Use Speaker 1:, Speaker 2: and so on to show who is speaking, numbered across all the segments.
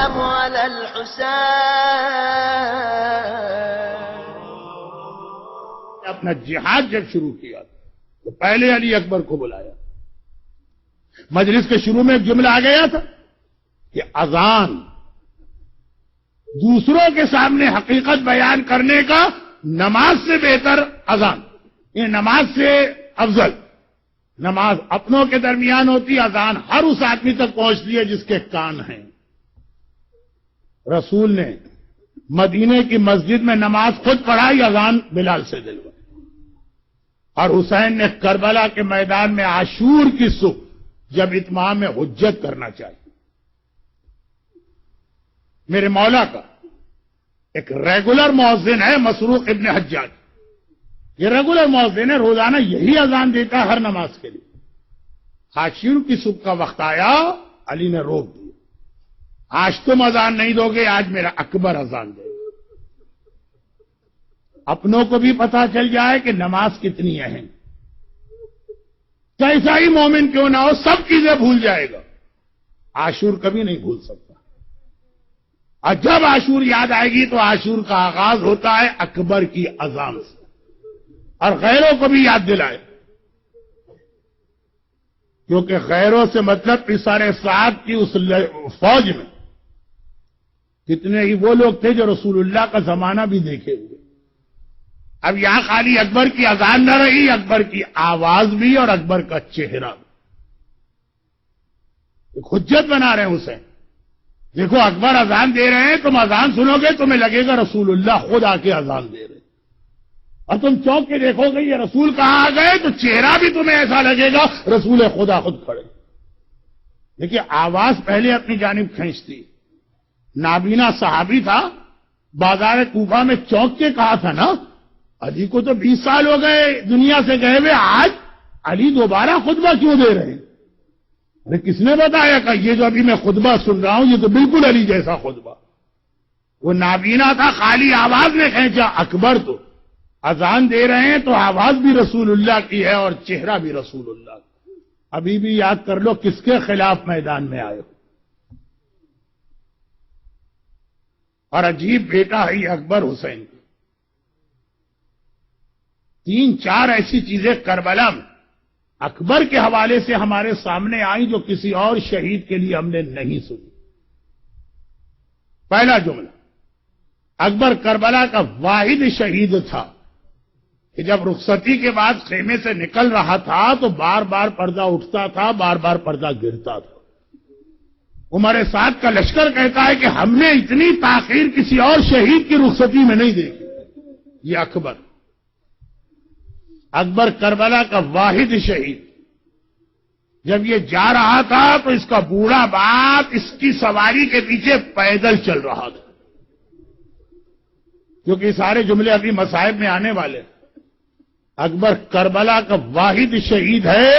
Speaker 1: السلام على الحسين.
Speaker 2: اپنا جہاد جب شروع کیا تو پہلے علی اکبر کو بلایا. مجلس کے شروع میں ایک جملہ آ گیا تھا کہ اذان دوسروں کے سامنے حقیقت بیان کرنے کا نماز سے بہتر اذان. یہ نماز سے افضل. نماز اپنوں کے درمیان ہوتی، اذان ہر اس آدمی تک پہنچتی ہے جس کے کان ہیں. رسول نے مدینے کی مسجد میں نماز خود پڑھائی، اذان بلال سے دلوائی. اور حسین نے کربلا کے میدان میں عاشور کی صبح جب اتمام حجت کرنا چاہیے. میرے مولا کا ایک ریگولر مؤذن ہے مسروق ابن حجاج. یہ ریگولر مؤذن ہے، روزانہ یہی اذان دیتا ہے ہر نماز کے لیے. عاشور کی صبح کا وقت آیا، علی نے روک دیا. آج تم اذان نہیں دو گے، آج میرا اکبر اذان دے گا. اپنوں کو بھی پتا چل جائے کہ نماز کتنی اہم. کیسا ہی مومن کیوں نہ ہو، سب چیزیں بھول جائے گا، عاشور کبھی نہیں بھول سکتا. اور جب عاشور یاد آئے گی تو عاشور کا آغاز ہوتا ہے اکبر کی اذان سے، اور غیروں کو بھی یاد دلائے. کیونکہ غیروں سے مطلب پسار سعد کی اس فوج میں کتنے ہی وہ لوگ تھے جو رسول اللہ کا زمانہ بھی دیکھے ہوئے. اب یہاں خالی اکبر کی اذان نہ رہی، اکبر کی آواز بھی اور اکبر کا چہرہ بھی. ایک حجت بنا رہے ہیں اسے. دیکھو اکبر اذان دے رہے ہیں، تم اذان سنو گے تمہیں لگے گا رسول اللہ خود آ کے اذان دے رہے ہیں. اور تم چوک کے دیکھو گے یہ رسول کہاں آ گئے تو چہرہ بھی تمہیں ایسا لگے گا رسول خدا خود کھڑے. دیکھیے آواز پہلے اپنی جانب کھینچتی. نابینا صحابی تھا، بازار کوفہ میں چوک کے کہا تھا نا، علی کو تو 20 سال ہو گئے دنیا سے گئے ہوئے، آج علی دوبارہ خطبہ کیوں دے رہے ہیں؟ ارے کس نے بتایا کہ یہ جو ابھی میں خطبہ سن رہا ہوں یہ تو بالکل علی جیسا خطبہ. وہ نابینا تھا، خالی آواز میں کھینچا. اکبر تو اذان دے رہے ہیں تو آواز بھی رسول اللہ کی ہے اور چہرہ بھی رسول اللہ کا. ابھی بھی یاد کر لو کس کے خلاف میدان میں آئے ہو. اور عجیب بیٹا ہے اکبر حسین. 3-4 ایسی چیزیں کربلا میں اکبر کے حوالے سے ہمارے سامنے آئیں جو کسی اور شہید کے لیے ہم نے نہیں سنی. پہلا جملہ، اکبر کربلا کا واحد شہید تھا کہ جب رخصتی کے بعد خیمے سے نکل رہا تھا تو بار بار پردہ اٹھتا تھا، بار بار پردہ گرتا تھا. عمر سعد کا لشکر کہتا ہے کہ ہم نے اتنی تاخیر کسی اور شہید کی رخصتی میں نہیں دیکھی. یہ اکبر کربلا کا واحد شہید. جب یہ جا رہا تھا تو اس کا بوڑھا باپ اس کی سواری کے پیچھے پیدل چل رہا تھا. کیونکہ سارے جملے ابھی مصائب میں آنے والے. اکبر کربلا کا واحد شہید ہے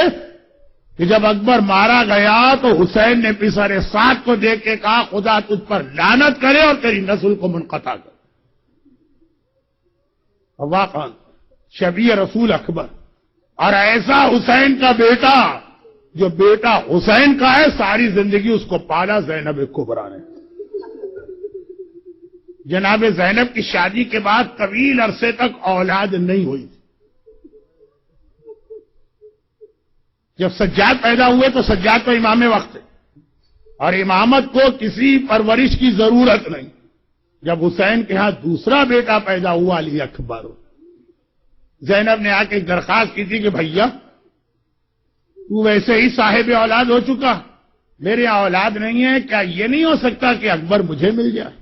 Speaker 2: کہ جب اکبر مارا گیا تو حسین نے پسر سعد کو دیکھ کے کہا خدا تجھ پر لعنت کرے اور تیری نسل کو منقطع کرے. واقعا شبیہ رسول اکبر. اور ایسا حسین کا بیٹا جو بیٹا حسین کا ہے، ساری زندگی اس کو پالا زینب کبریٰ نے. جناب زینب کی شادی کے بعد طویل عرصے تک اولاد نہیں ہوئی. جب سجاد پیدا ہوئے تو سجاد تو امام وقت ہے اور امامت کو کسی پرورش کی ضرورت نہیں. جب حسین کے ہاں دوسرا بیٹا پیدا ہوا علی اکبر، زینب نے آ کے ایک درخواست کی تھی کہ بھیا تو ویسے ہی صاحب اولاد ہو چکا، میرے یہاں اولاد نہیں ہے، کیا یہ نہیں ہو سکتا کہ اکبر مجھے مل جائے؟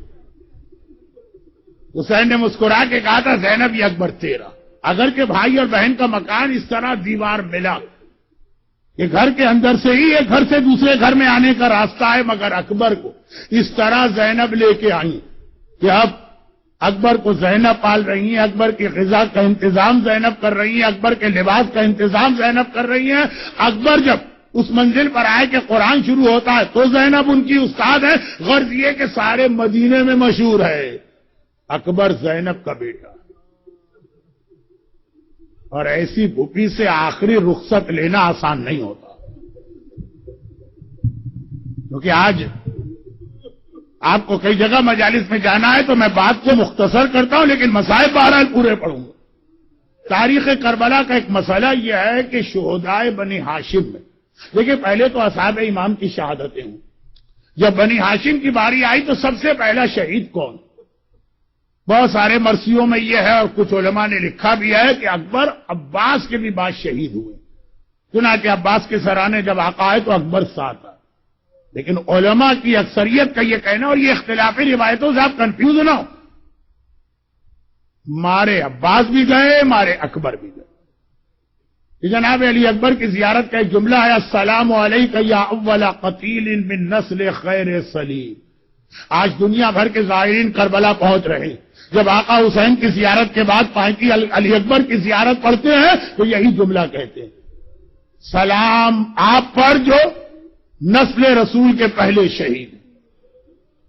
Speaker 2: حسین نے مسکرا کے کہا تھا زینب یہ اکبر تیرا. اگر کہ بھائی اور بہن کا مکان اس طرح دیوار ملا کہ گھر کے اندر سے ہی ایک گھر سے دوسرے گھر میں آنے کا راستہ ہے، مگر اکبر کو اس طرح زینب لے کے آئی کہ اب اکبر کو زینب پال رہی ہیں، اکبر کی غذا کا انتظام زینب کر رہی ہیں، اکبر کے لباس کا انتظام زینب کر رہی ہیں. اکبر جب اس منزل پر آئے کہ قرآن شروع ہوتا ہے تو زینب ان کی استاد ہے. غرض یہ کہ سارے مدینے میں مشہور ہے اکبر زینب کا بیٹا. اور ایسی بھوپی سے آخری رخصت لینا آسان نہیں ہوتا. کیونکہ آپ کو کئی جگہ مجالس میں جانا ہے تو میں بات کو مختصر کرتا ہوں، لیکن مسائل بہرحال پورے پڑھوں گا۔ تاریخ کربلا کا ایک مسئلہ یہ ہے کہ شہدائے بنی ہاشم میں، دیکھیں پہلے تو اصحاب امام کی شہادتیں ہوں، جب بنی ہاشم کی باری آئی تو سب سے پہلا شہید کون؟ بہت سارے مرثیوں میں یہ ہے اور کچھ علماء نے لکھا بھی ہے کہ اکبر عباس کے بھی بعد شہید ہوئے، چنانچہ عباس کے سرانے جب آقا آئے تو اکبر ساتھ آئے، لیکن علماء کی اکثریت کا یہ کہنا، اور یہ اختلافی روایتوں سے آپ کنفیوز نہ ہو، مارے عباس بھی گئے، مارے اکبر بھی گئے۔ جناب علی اکبر کی زیارت کا ایک جملہ ہے، السلام علیک یا اول قتیل من نسل خیر سلیم۔ آج دنیا بھر کے زائرین کربلا پہنچ رہے ہیں، جب آقا حسین کی زیارت کے بعد پائکی علی اکبر کی زیارت پڑھتے ہیں تو یہی جملہ کہتے ہیں، سلام آپ پر جو نسل رسول کے پہلے شہید۔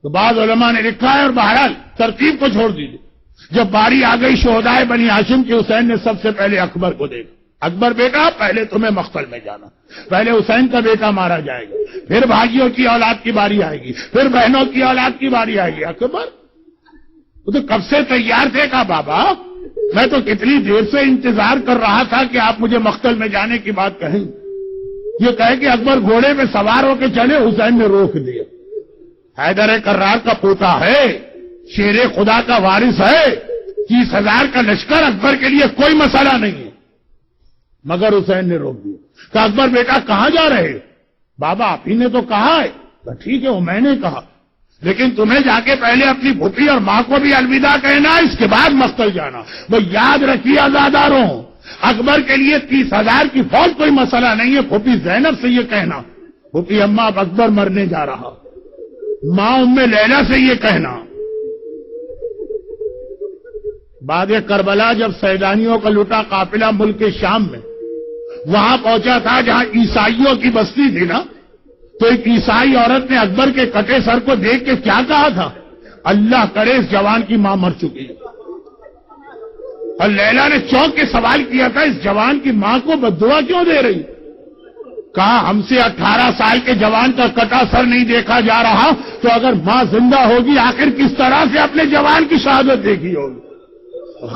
Speaker 2: تو بعض علماء نے لکھا ہے، اور بہرحال ترتیب کو چھوڑ دیجیے، جب باری آ گئی شہدائے بنی ہاشم کے، حسین نے سب سے پہلے اکبر کو دیکھا، اکبر بیٹا پہلے تمہیں مقتل میں جانا، پہلے حسین کا بیٹا مارا جائے گا، پھر بھائیوں کی اولاد کی باری آئے گی، پھر بہنوں کی اولاد کی باری آئے گی۔ اکبر وہ تو کب سے تیار تھے، کہا بابا میں تو کتنی دیر سے انتظار کر رہا تھا کہ آپ مجھے مقتل میں جانے کی بات کہیں۔ یہ کہے کہ اکبر گھوڑے پہ سوار ہو کے چلے، حسین نے روک دیا، حیدر کرار کا پوتا ہے، شیر خدا کا وارث ہے، 30,000 کا لشکر اکبر کے لیے کوئی مسئلہ نہیں ہے، مگر حسین نے روک دیا۔ کہ اکبر بیٹا کہاں جا رہے؟ بابا آپ ہی نے تو کہا ہے۔ ٹھیک ہے وہ میں نے کہا، لیکن تمہیں جا کے پہلے اپنی پھوپھی اور ماں کو بھی الوداع کہنا، اس کے بعد مقتل جانا۔ وہ یاد رکھیے عزاداروں، اکبر کے لیے 30,000 کی فوج کوئی مسئلہ نہیں ہے۔ پھوپھی زینب سے یہ کہنا، پھوپھی اماں اب اکبر مرنے جا رہا، ماں ام لیلا سے یہ کہنا۔ بعد کربلا جب سیلانیوں کا لٹا قافلہ ملک شام میں وہاں پہنچا تھا جہاں عیسائیوں کی بستی تھی نا، تو ایک عیسائی عورت نے اکبر کے کٹے سر کو دیکھ کے کیا کہا تھا؟ اللہ کرے اس جوان کی ماں مر چکی ہے۔ اور لیلا نے چونک کے سوال کیا تھا، اس جوان کی ماں کو بددعا کیوں دے رہی؟ کہا ہم سے 18 سال کے جوان کا کٹا سر نہیں دیکھا جا رہا، تو اگر ماں زندہ ہوگی آخر کس طرح سے اپنے جوان کی شہادت دیکھی ہوگی؟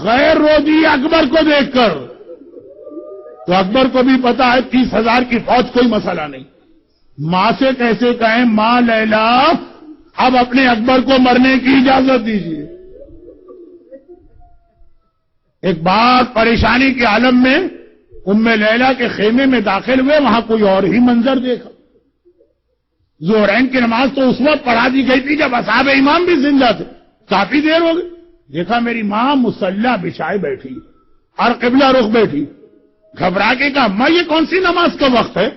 Speaker 2: غیر رو دی اکبر کو دیکھ کر۔ تو اکبر کو بھی پتا ہے 30,000 کی فوج کوئی مسئلہ نہیں۔ ماں سے کیسے کہیں ماں لیلا اب اپنے اکبر کو مرنے کی اجازت دیجیے۔ ایک بار پریشانی کے عالم میں ام لیلا کے خیمے میں داخل ہوئے، وہاں کوئی اور ہی منظر دیکھا۔ ظہرین کی نماز تو اس وقت پڑھا دی گئی تھی جب اصحاب امام بھی زندہ تھے، کافی دیر ہو گئی۔ دیکھا میری ماں مصلی بچھائے بیٹھی اور قبلہ رخ بیٹھی۔ گھبرا کے کہا ماں یہ کون سی نماز کا وقت ہے؟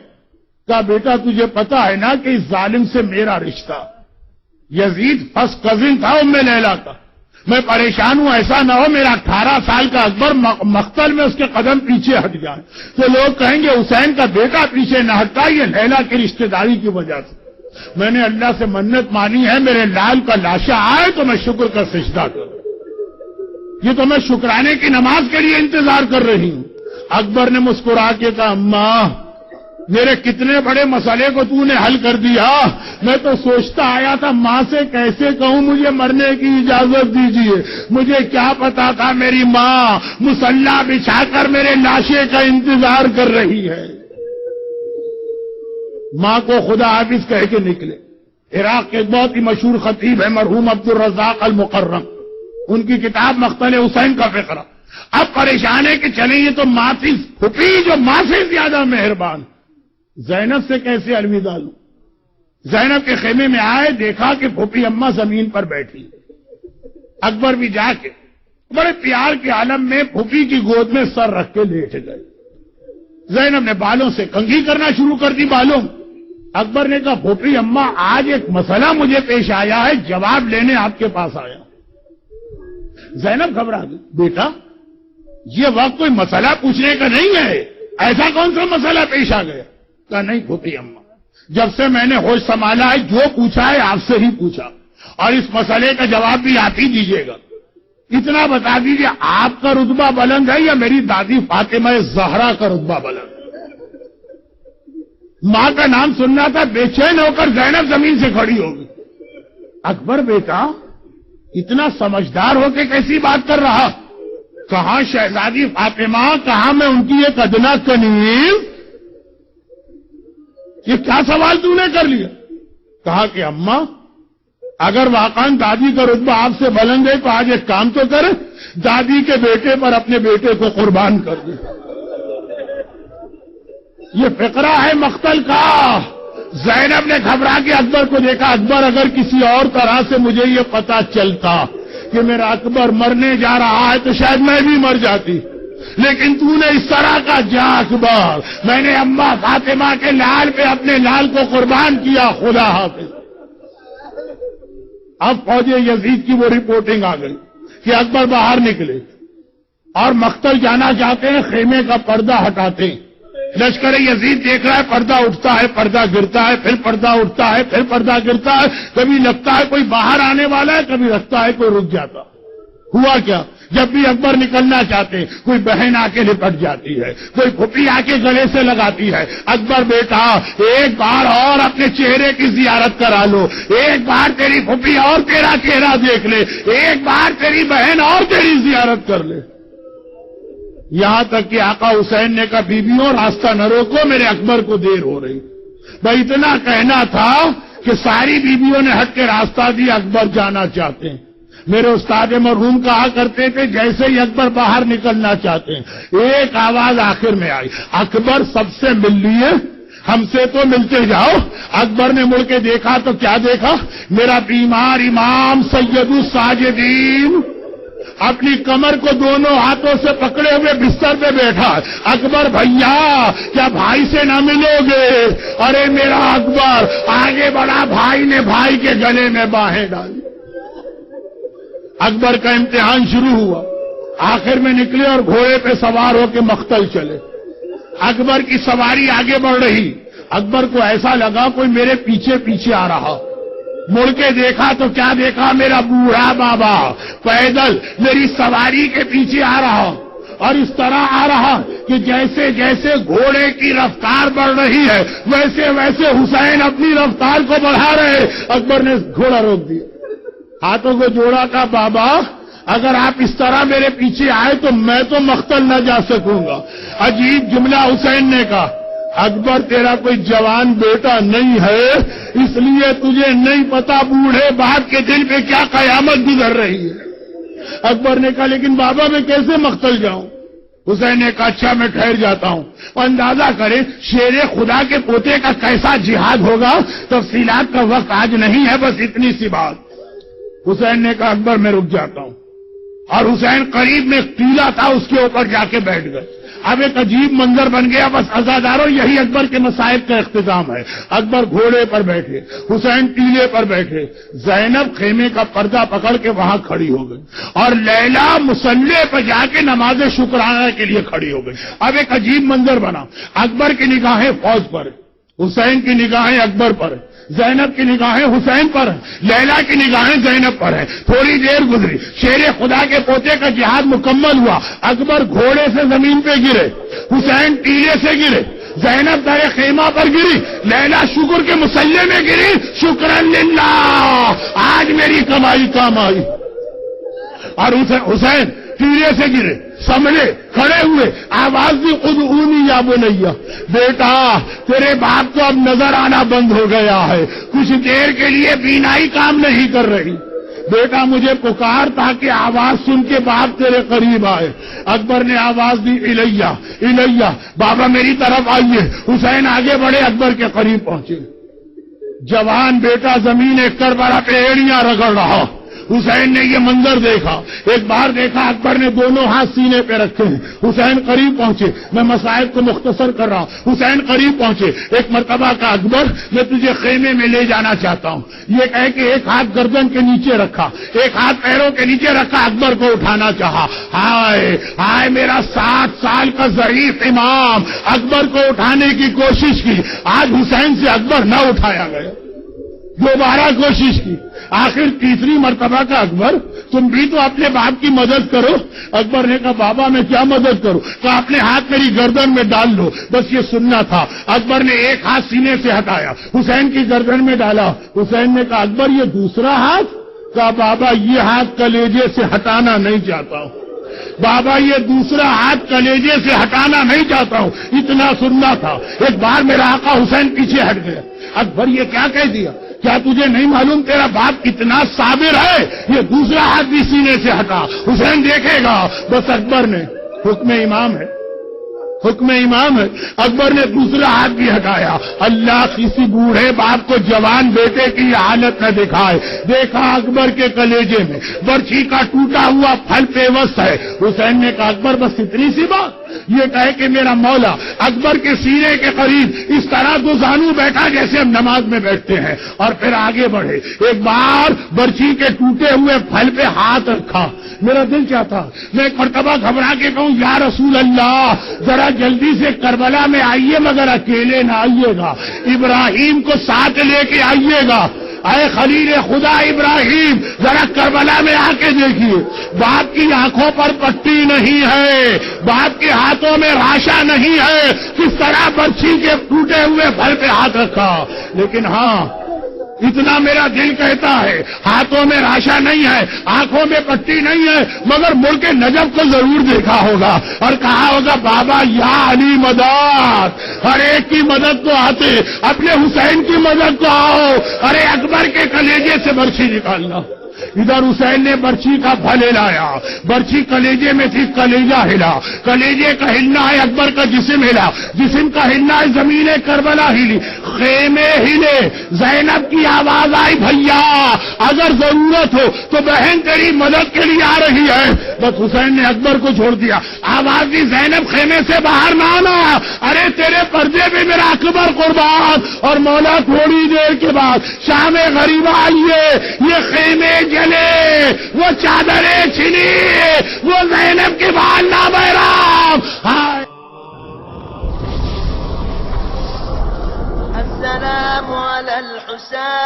Speaker 2: کہا بیٹا تجھے پتا ہے نا کہ اس ظالم سے میرا رشتہ، یزید فرسٹ کزن تھا ام لیلا کا، میں پریشان ہوں ایسا نہ ہو میرا 18 سال کا اکبر مقتل میں اس کے قدم پیچھے ہٹ جائیں، تو لوگ کہیں گے حسین کا بیٹا پیچھے نہ ہٹا، یہ لیلا کی رشتہ داری کی وجہ سے۔ میں نے اللہ سے منت مانی ہے میرے لال کا لاشا آئے تو میں شکر کا سجدہ کروں، یہ تو میں شکرانے کی نماز کے لیے انتظار کر رہی ہوں۔ اکبر نے مسکرا کے کہا اماں میرے کتنے بڑے مسئلے کو تو نے حل کر دیا، میں تو سوچتا آیا تھا ماں سے کیسے کہوں مجھے مرنے کی اجازت دیجیے، مجھے کیا پتا تھا میری ماں مصلی بچھا کر میرے لاشے کا انتظار کر رہی ہے۔ ماں کو خدا حافظ کہہ کے نکلے۔ عراق کے ایک بہت ہی مشہور خطیب ہے مرحوم عبدالرزاق المکرم، ان کی کتاب مقتل حسین کا فقرہ۔ اب پریشان ہے کہ چلیں یہ تو ماں تھی، پھوپھی جو ماں سے زیادہ مہربان، زینب سے کیسے الوداع لوں؟ زینب کے خیمے میں آئے، دیکھا کہ پھوپھی اماں زمین پر بیٹھی، اکبر بھی جا کے بڑے پیار کے عالم میں پھوپھی کی گود میں سر رکھ کے لیٹ گئے۔ زینب نے بالوں سے کنگھی کرنا شروع کر دی بالوں۔ اکبر نے کہا پھوپھی اماں آج ایک مسئلہ مجھے پیش آیا ہے، جواب لینے آپ کے پاس آیا۔ زینب گھبرا گئی، بیٹا یہ وقت کوئی مسئلہ پوچھنے کا نہیں ہے، ایسا کون سا مسئلہ پیش آ گیا؟ کہا نہیں پھوپھی اماں جب سے میں نے ہوش سنبھالا ہے جو پوچھا ہے آپ سے ہی پوچھا، اور اس مسئلے کا جواب بھی آپ ہی دیجیے گا۔ اتنا بتا دیجیے آپ کا رتبہ بلند ہے یا میری دادی فاطمہ زہرا کا رتبہ بلند؟ ماں کا نام سننا تھا، بے چین ہو کر زینب زمین سے کھڑی ہوگی۔ اکبر بیٹا اتنا سمجھدار ہو کے کیسی بات کر رہا؟ کہاں شہزادی فاطمہ، کہاں میں ان کی ایک ادنا کنیز؟ یہ کیا سوال تو نے کر لیا؟ کہا کہ اماں اگر واقعاً دادی کا رتبہ آپ سے بلند ہے تو آج ایک کام تو کرے، دادی کے بیٹے پر اپنے بیٹے کو قربان کر دے۔ یہ فقرہ ہے مقتل کا۔ زینب نے گھبرا کے اکبر کو دیکھا، اکبر اگر کسی اور طرح سے مجھے یہ پتا چلتا کہ میرا اکبر مرنے جا رہا ہے تو شاید میں بھی مر جاتی، لیکن تو نے اس طرح کا جا اکبر، میں نے اماں فاطمہ کے لال پہ اپنے لال کو قربان کیا، خدا حافظ۔ اب فوج یزید کی وہ رپورٹنگ آ گئی کہ اکبر باہر نکلے اور مقتل جانا چاہتے ہیں، خیمے کا پردہ ہٹاتے ہیں، لشکر یزید دیکھ رہا ہے، پردہ اٹھتا ہے، پردہ گرتا ہے، پھر پردہ اٹھتا ہے، پھر پردہ گرتا ہے، کبھی لگتا ہے کوئی باہر آنے والا ہے، کبھی لگتا ہے کوئی رک جاتا۔ ہوا کیا؟ جب بھی اکبر نکلنا چاہتے کوئی بہن آ کے لپٹ جاتی ہے، کوئی پھوپھی آ کے گلے سے لگاتی ہے، اکبر بیٹا ایک بار اور اپنے چہرے کی زیارت کرا لو، ایک بار تیری پھوپھی اور تیرا چہرہ دیکھ لے، ایک بار تیری بہن اور تیری زیارت کر لے۔ یہاں تک کہ آقا حسین نے کہا بیویوں راستہ نہ روکو، میرے اکبر کو دیر ہو رہی۔ بھائی اتنا کہنا تھا کہ ساری بیویوں نے ہٹ کے راستہ دیا، اکبر جانا چاہتے ہیں۔ میرے استاد مرحوم کہا کرتے تھے جیسے ہی اکبر باہر نکلنا چاہتے ہیں، ایک آواز آخر میں آئی، اکبر سب سے مل لیے، ہم سے تو ملتے جاؤ۔ اکبر نے مڑ کے دیکھا تو کیا دیکھا؟ میرا بیمار امام سید الساجدین اپنی کمر کو دونوں ہاتھوں سے پکڑے ہوئے بستر پہ بیٹھا۔ اکبر بھیا کیا بھائی سے نہ ملو گے؟ ارے میرا اکبر آگے بڑھا، بھائی نے بھائی کے گلے میں باہیں ڈالی۔ اکبر کا امتحان شروع ہوا، آخر میں نکلے اور گھوڑے پہ سوار ہو کے مقتل چلے۔ اکبر کی سواری آگے بڑھ رہی، اکبر کو ایسا لگا کوئی میرے پیچھے پیچھے آ رہا، مڑ کے دیکھا تو کیا دیکھا؟ میرا بوڑھا بابا پیدل میری سواری کے پیچھے آ رہا، اور اس طرح آ رہا کہ جیسے جیسے گھوڑے کی رفتار بڑھ رہی ہے ویسے ویسے حسین اپنی رفتار کو بڑھا رہے۔ اکبر نے گھوڑا روک دیا، ہاتھوں کو جوڑا، کہا بابا اگر آپ اس طرح میرے پیچھے آئے تو میں تو مقتل نہ جا سکوں گا۔ عجیب جملہ حسین نے کہا، اکبر تیرا کوئی جوان بیٹا نہیں ہے، اس لیے تجھے نہیں پتا بوڑھے باپ کے دل پہ کیا قیامت گزر رہی ہے۔ اکبر نے کہا لیکن بابا میں کیسے مقتل جاؤں؟ حسین نے کہا اچھا میں ٹھہر جاتا ہوں، اندازہ کریں شیر خدا کے پوتے کا کیسا جہاد ہوگا، تفصیلات کا وقت آج نہیں ہے، بس اتنی سی بات۔ حسین نے کہا اکبر میں رک جاتا ہوں، اور حسین قریب میں ایک ٹیلا تھا اس کے اوپر جا کے بیٹھ گئے۔ اب ایک عجیب منظر بن گیا، بس عزاداروں یہی اکبر کے مصائب کا اختتام ہے۔ اکبر گھوڑے پر بیٹھے، حسین ٹیلے پر بیٹھے، زینب خیمے کا پردہ پکڑ کے وہاں کھڑی ہو گئی، اور لیلا مصلی پہ جا کے نماز شکرانہ کے لیے کھڑی ہو گئی۔ اب ایک عجیب منظر بنا، اکبر کی نگاہیں فوج پر، حسین کی نگاہیں اکبر پر، زینب کی نگاہیں حسین پر، لیلا کی نگاہیں زینب پر ہیں۔ تھوڑی دیر گزری، شیر خدا کے پوتے کا جہاد مکمل ہوا، اکبر گھوڑے سے زمین پہ گرے، حسین ٹیلے سے گرے، زینب در خیمہ پر گری، لیلا شکر کے مصلی میں گری، شکرن للہ آج میری کمائی کام آئی۔ اور حسین ٹیلے سے گرے، سمجھے کھڑے ہوئے، آواز بھی ادعونی یا بنیا، بیٹا تیرے باپ کو اب نظر آنا بند ہو گیا ہے، کچھ دیر کے لیے بینائی کام نہیں کر رہی، بیٹا مجھے پکار تاکہ آواز سن کے باپ تیرے قریب آئے۔ اکبر نے آواز دی الیہ الیہ، بابا میری طرف آئیے۔ حسین آگے بڑھے، اکبر کے قریب پہنچے، جوان بیٹا زمین ایک کربلا پہ ایڑیاں رگڑ رہا۔ حسین نے یہ منظر دیکھا، ایک بار دیکھا اکبر نے دونوں ہاتھ سینے پہ رکھے ہیں، حسین قریب پہنچے، میں مسائل کو مختصر کر رہا ہوں، حسین قریب پہنچے، ایک مرتبہ کا اکبر میں تجھے خیمے میں لے جانا چاہتا ہوں، یہ کہہ کے ایک ہاتھ گردن کے نیچے رکھا، ایک ہاتھ پیروں کے نیچے رکھا، اکبر کو اٹھانا چاہا، ہائے ہائے میرا 60 سال کا ضعیف امام، اکبر کو اٹھانے کی کوشش کی، آج حسین سے اکبر نہ اٹھایا گیا۔ دوبارہ کوشش کی، آخر تیسری مرتبہ کا اکبر تم بھی تو اپنے باپ کی مدد کرو۔ اکبر نے کہا بابا میں کیا مدد کروں؟ کہا اپنے ہاتھ میری گردن میں ڈال لو، بس یہ سننا تھا۔ اکبر نے ایک ہاتھ سینے سے ہٹایا، حسین کی گردن میں ڈالا۔ حسین نے کہا اکبر یہ دوسرا ہاتھ؟ کہا بابا یہ ہاتھ کلیجے سے ہٹانا نہیں چاہتا ہوں، بابا یہ دوسرا ہاتھ کلیجے سے ہٹانا نہیں چاہتا ہوں، اتنا سننا تھا۔ ایک بار میرا آقا حسین پیچھے ہٹ گیا۔ اکبر یہ کیا کہہ دیا؟ کیا تجھے نہیں معلوم تیرا باپ کتنا صابر ہے؟ یہ دوسرا ہاتھ بھی سینے سے ہٹا، حسین دیکھے گا۔ بس اکبر نے، حکم امام ہے، حکم امام ہے، اکبر نے دوسرا ہاتھ بھی ہٹایا۔ اللہ کسی بوڑھے باپ کو جوان بیٹے کی حالت نہ دکھائے۔ دیکھا اکبر کے کلیجے میں برچھی کا ٹوٹا ہوا پھل پیوست ہے۔ حسین نے کہا اکبر بس اتنی سی بات؟ یہ کہے کہ میرا مولا اکبر کے سینے کے قریب اس طرح دو زانو بیٹھا جیسے ہم نماز میں بیٹھتے ہیں، اور پھر آگے بڑھے۔ ایک بار برچھی کے ٹوٹے ہوئے پھل پہ ہاتھ رکھا۔ میرا دل چاہتا میں ایک مرتبہ گھبرا کے کہوں یا رسول اللہ ذرا جلدی سے کربلا میں آئیے، مگر اکیلے نہ آئیے گا، ابراہیم کو ساتھ لے کے آئیے گا۔ اے خلیل خدا ابراہیم ذرا کربلا میں آ کے دیکھیے، باپ کی آنکھوں پر پٹی نہیں ہے، باپ کے ہاتھوں میں راشا نہیں ہے، کس طرح برچھی کے ٹوٹے ہوئے پھل پہ ہاتھ رکھا۔ لیکن ہاں اتنا میرا دل کہتا ہے، ہاتھوں میں راشا نہیں ہے، آنکھوں میں پٹی نہیں ہے، مگر ملک نجف کو ضرور دیکھا ہوگا اور کہا ہوگا بابا یا علی مدد، ہر ایک کی مدد کو آتے، اپنے حسین کی مدد کو آؤ۔ ارے اکبر کے کلیجے سے برچھی نکالنا۔ ادھر حسین نے برچھی کا پھل ہلایا، برچھی کلیجے میں تھی، کلیجہ ہلا، کلیجے کا ہلنا ہے اکبر کا جسم ہلا، جسم کا ہلنا ہے زمین کربلا ہلی، خیمے ہلے۔ زینب کی آواز آئی بھیا اگر ضرورت ہو تو بہن تیری مدد کے لیے آ رہی ہے۔ بس حسین نے اکبر کو چھوڑ دیا، آواز دی زینب خیمے سے باہر نہ آنا، ارے تیرے پردے پہ میرا اکبر قربان۔ اور مولا تھوڑی دیر کے بعد شام غریبہ آئیے، یہ خیمے جلے، وہ چادریں چھلی، وہ زینب کے بال نامحرم۔ ہائے
Speaker 1: السلام على الحسين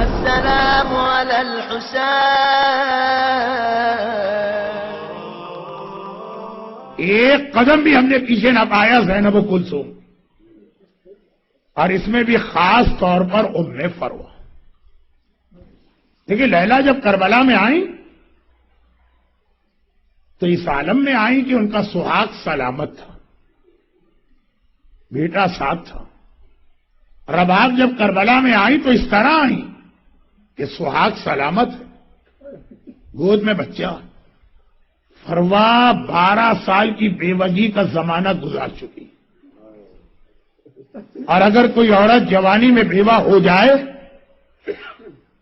Speaker 1: السلام على الحسين۔
Speaker 2: ایک قدم بھی ہم نے پیچھے نہ پایا زینب و کلثوم، اور اس میں بھی خاص طور پر ام فروہ۔ دیکھیے لیلا جب کربلا میں آئیں تو اس عالم میں آئیں کہ ان کا سہاگ سلامت تھا، بیٹا ساتھ تھا۔ رباب جب کربلا میں آئیں تو اس طرح آئیں کہ سہاگ سلامت ہے، گود میں بچہ۔ فروہ 12 سال کی بیوگی کا زمانہ گزار چکی، اور اگر کوئی عورت جوانی میں بیوہ ہو جائے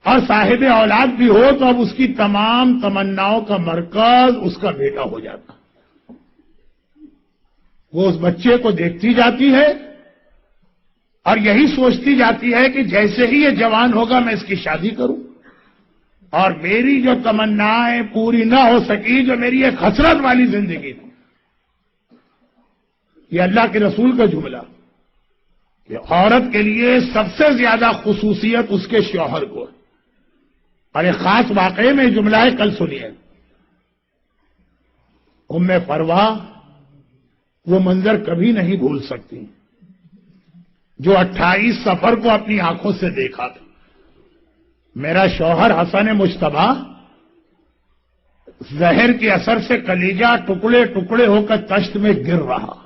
Speaker 2: اور صاحب اولاد بھی ہو تو اب اس کی تمام تمناؤں کا مرکز اس کا بیٹا ہو جاتا۔ وہ اس بچے کو دیکھتی جاتی ہے اور یہی سوچتی جاتی ہے کہ جیسے ہی یہ جوان ہوگا میں اس کی شادی کروں، اور میری جو تمنائیں پوری نہ ہو سکی، جو میری ایک حسرت والی زندگی تھی۔ یہ اللہ کے رسول کا جملہ کہ عورت کے لیے سب سے زیادہ خصوصیت اس کے شوہر کو ہے، اور ایک خاص واقعے میں جملہ ہے، کل سنیے۔ ام فروہ وہ منظر کبھی نہیں بھول سکتی جو 28 صفر کو اپنی آنکھوں سے دیکھا تھا۔ میرا شوہر حسن مجتبی زہر کے اثر سے کلیجہ ٹکڑے ٹکڑے ہو کر تشت میں گر رہا،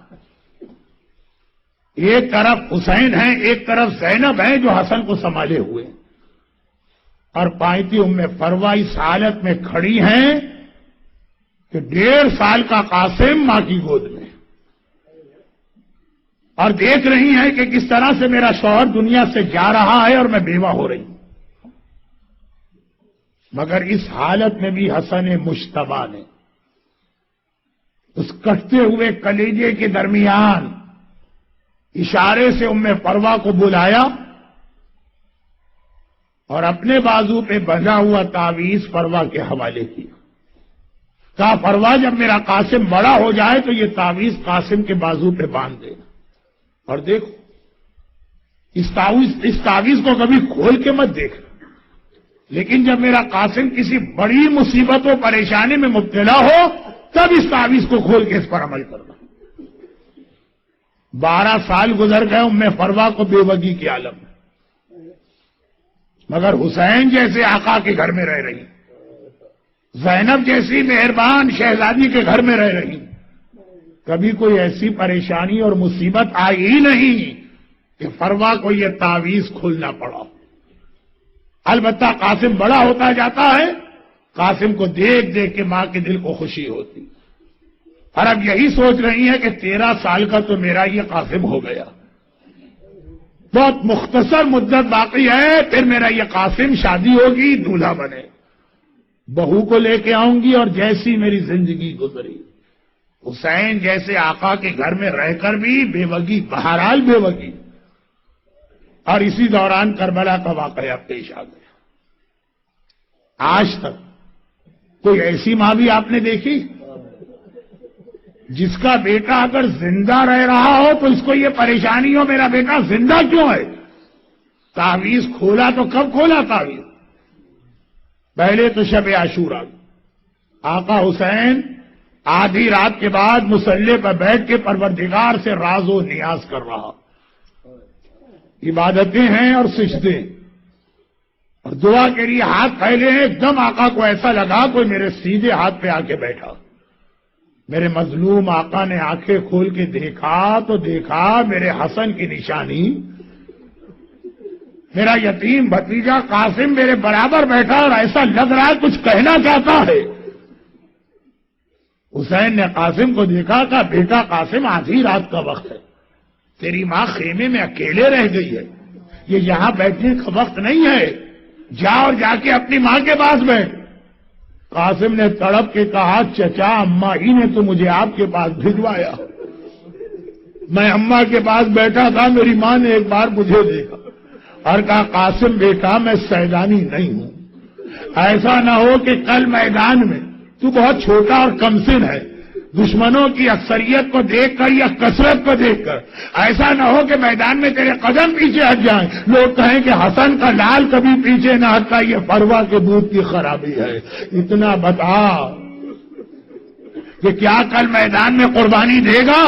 Speaker 2: ایک طرف حسین ہیں، ایک طرف زینب ہیں جو حسن کو سنبھالے ہوئے، اور پائیتی ام فروہ اس حالت میں کھڑی ہیں کہ 1.5 سال کا قاسم ماں کی گود میں، اور دیکھ رہی ہیں کہ کس طرح سے میرا شوہر دنیا سے جا رہا ہے اور میں بیوہ ہو رہی ہوں۔ مگر اس حالت میں بھی حسن مجتبی نے اس کٹتے ہوئے کلیجے کے درمیان اشارے سے ام فروہ کو بلایا اور اپنے بازو پہ بندھا ہوا تعویذ فروہ کے حوالے کیا۔ کہا فروا جب میرا قاسم بڑا ہو جائے تو یہ تعویذ قاسم کے بازو پہ باندھ دینا. اور دیکھو اس تعویذ کو کبھی کھول کے مت دیکھ، لیکن جب میرا قاسم کسی بڑی مصیبت و پریشانی میں مبتلا ہو تب اس تعویذ کو کھول کے اس پر عمل کرنا. 12 سال گزر گئے ام فروا کو بے وگی کے عالم میں، مگر حسین جیسے آقا کے گھر میں رہ رہی، زینب جیسی مہربان شہزادی کے گھر میں رہ رہی. کبھی کوئی ایسی پریشانی اور مصیبت آئی ہی نہیں کہ فروا کو یہ تعویذ کھولنا پڑا. البتہ قاسم بڑا ہوتا جاتا ہے، قاسم کو دیکھ دیکھ کے ماں کے دل کو خوشی ہوتی، اور اب یہی سوچ رہی ہے کہ 13 سال کا تو میرا یہ قاسم ہو گیا، بہت مختصر مدت باقی ہے، پھر میرا یہ قاسم شادی ہوگی، دولہا بنے، بہو کو لے کے آؤں گی، اور جیسی میری زندگی گزری. حسین جیسے آقا کے گھر میں رہ کر بھی بے وگی، بہرحال بے وگی. اور اسی دوران کربلا کا واقعہ پیش آ گیا. آج تک کوئی ایسی ماں بھی آپ نے دیکھی جس کا بیٹا اگر زندہ رہ رہا ہو تو اس کو یہ پریشانی ہو میرا بیٹا زندہ کیوں ہے؟ تعویذ کھولا تو کب کھولا تعویذ؟ پہلے تو شب عاشورہ، آقا حسین آدھی رات کے بعد مصلی پر بیٹھ کے پروردگار سے راز و نیاز کر رہا، عبادتیں ہیں اور سجدے اور دعا کے لیے ہاتھ پھیلے ہیں. ایک دم آقا کو ایسا لگا کوئی میرے سیدھے ہاتھ پہ آ کے بیٹھا. میرے مظلوم آقا نے آنکھیں کھول کے دیکھا تو دیکھا میرے حسن کی نشانی، میرا یتیم بھتیجا قاسم میرے برابر بیٹھا اور ایسا لگ رہا ہے کچھ کہنا چاہتا ہے. حسین نے قاسم کو دیکھا، کہا بیٹا قاسم آدھی رات کا وقت ہے، تیری ماں خیمے میں اکیلے رہ گئی ہے، یہ یہاں بیٹھنے کا وقت نہیں ہے، جا اور جا کے اپنی ماں کے پاس بیٹھ. قاسم نے تڑپ کے کہا چچا اماں ہی نے تو مجھے آپ کے پاس بھجوایا، میں اماں کے پاس بیٹھا تھا، میری ماں نے ایک بار مجھے دیکھا اور کہا قاسم بیٹا میں سیدانی نہیں ہوں، ایسا نہ ہو کہ کل میدان میں تو بہت چھوٹا اور کمسن ہے، دشمنوں کی اکثریت کو دیکھ کر یا کثرت کو دیکھ کر ایسا نہ ہو کہ میدان میں تیرے قدم پیچھے ہٹ جائیں، لوگ کہیں کہ حسن کا لال کبھی پیچھے نہ ہٹتا، یہ فروا کے دودھ کی خرابی ہے. اتنا بتا کہ کیا کل میدان میں قربانی دے گا؟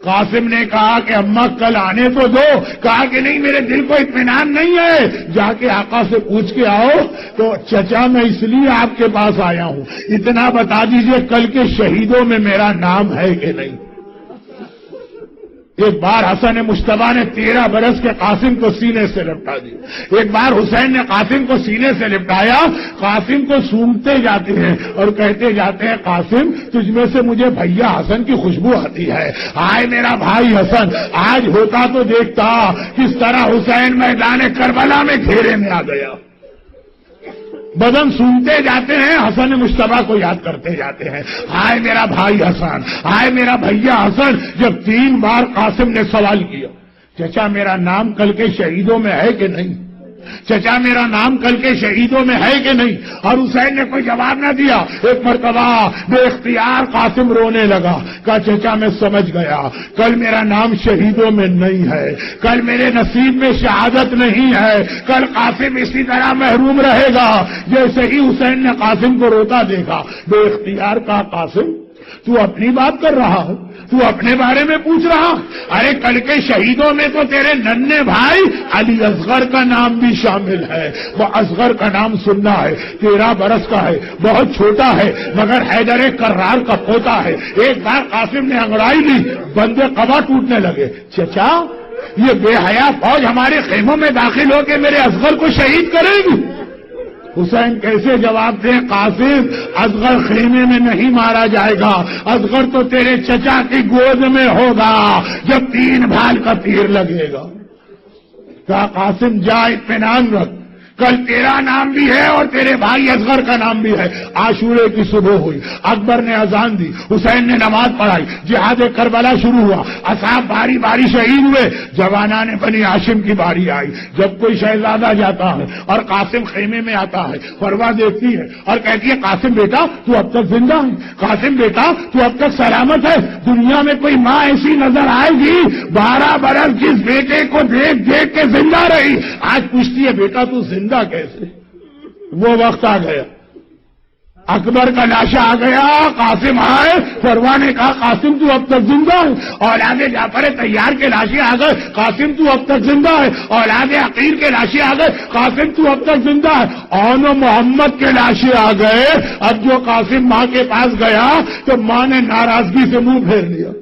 Speaker 2: قاسم نے کہا کہ اماں کل آنے تو دو. کہا کہ نہیں میرے دل کو اطمینان نہیں ہے، جا کے آقا سے پوچھ کے آؤ. تو چچا میں اس لیے آپ کے پاس آیا ہوں، اتنا بتا دیجئے کل کے شہیدوں میں میرا نام ہے کہ نہیں. ایک بار حسن مجتبیٰ نے 13 برس کے قاسم کو سینے سے لپٹا دیا، ایک بار حسین نے قاسم کو سینے سے لپٹایا. قاسم کو سونگتے جاتے ہیں اور کہتے جاتے ہیں قاسم تجھ میں سے مجھے بھیا حسن کی خوشبو آتی ہے، آئے میرا بھائی حسن. آج ہوتا تو دیکھتا کس طرح حسین میدان کربلا میں گھیرے میں آ گیا. بدن سنتے جاتے ہیں، حسن مجتبیٰ کو یاد کرتے جاتے ہیں، ہائے میرا بھائی حسن، ہائے میرا بھیا حسن. جب 3 بار قاسم نے سوال کیا چچا میرا نام کل کے شہیدوں میں ہے کہ نہیں، چچا میرا نام کل کے شہیدوں میں ہے کہ نہیں، اور حسین نے کوئی جواب نہ دیا. ایک مرتبہ بے اختیار قاسم رونے لگا، کہا چچا میں سمجھ گیا کل میرا نام شہیدوں میں نہیں ہے، کل میرے نصیب میں شہادت نہیں ہے، کل قاسم اسی طرح محروم رہے گا. جیسے ہی حسین نے قاسم کو روتا دیکھا بے اختیار کہا قاسم تو اپنی بات کر رہا ہے، تو اپنے بارے میں پوچھ رہا؟ ارے کل کے شہیدوں میں تو تیرے ننھے بھائی علی اصغر کا نام بھی شامل ہے. وہ اصغر کا نام سننا ہے، 13 برس کا ہے، بہت چھوٹا ہے مگر حیدر کرار کا پوتا ہے. ایک بار قاسم نے انگڑائی لی، بندے قبا ٹوٹنے لگے. چچا یہ بے حیا فوج ہمارے خیموں میں داخل ہو کے میرے اصغر کو شہید کرے گی. حسین کیسے جواب دیں قاسم اصغر خیمے میں نہیں مارا جائے گا، اصغر تو تیرے چچا کی گود میں ہوگا جب 3 بھال کا تیر لگے گا. کہا قاسم جا اطمینان رکھ، کل تیرا نام بھی ہے اور تیرے بھائی اصغر کا نام بھی ہے. عاشورے کی صبح ہوئی, اکبر نے اذان دی, حسین نے نماز پڑھائی, جہاد کربلا شروع ہوا, اصحاب باری باری شہید ہوئے. جوانان بنی ہاشم کی باری آئی. جب کوئی شہزادہ جاتا ہے اور قاسم خیمے میں آتا ہے, فروا دیکھتی ہے اور کہتی ہے قاسم بیٹا تو اب تک زندہ ہے, قاسم بیٹا تو اب تک سلامت ہے. دنیا میں کوئی ماں ایسی نظر آئے گی 12 برس جس بیٹے کو دیکھ دیکھ کے زندہ رہی, آج پوچھتی ہے بیٹا تو زندہ کیسے. وہ وقت آ گیا, اکبر کا لاشا آ گیا, قاسم آئے, فروا نے کہا قاسم تو اب تک زندہ ہے. اولاد جعفر طیار کے لاشے آ گئے, قاسم تو اب تک زندہ ہے. اولاد عقیل کے لاشے آ گئے, قاسم تو اب تک زندہ ہے. اون محمد کے لاشے آ گئے. اب جو قاسم ماں کے پاس گیا تو ماں نے ناراضگی سے منہ پھیر لیا.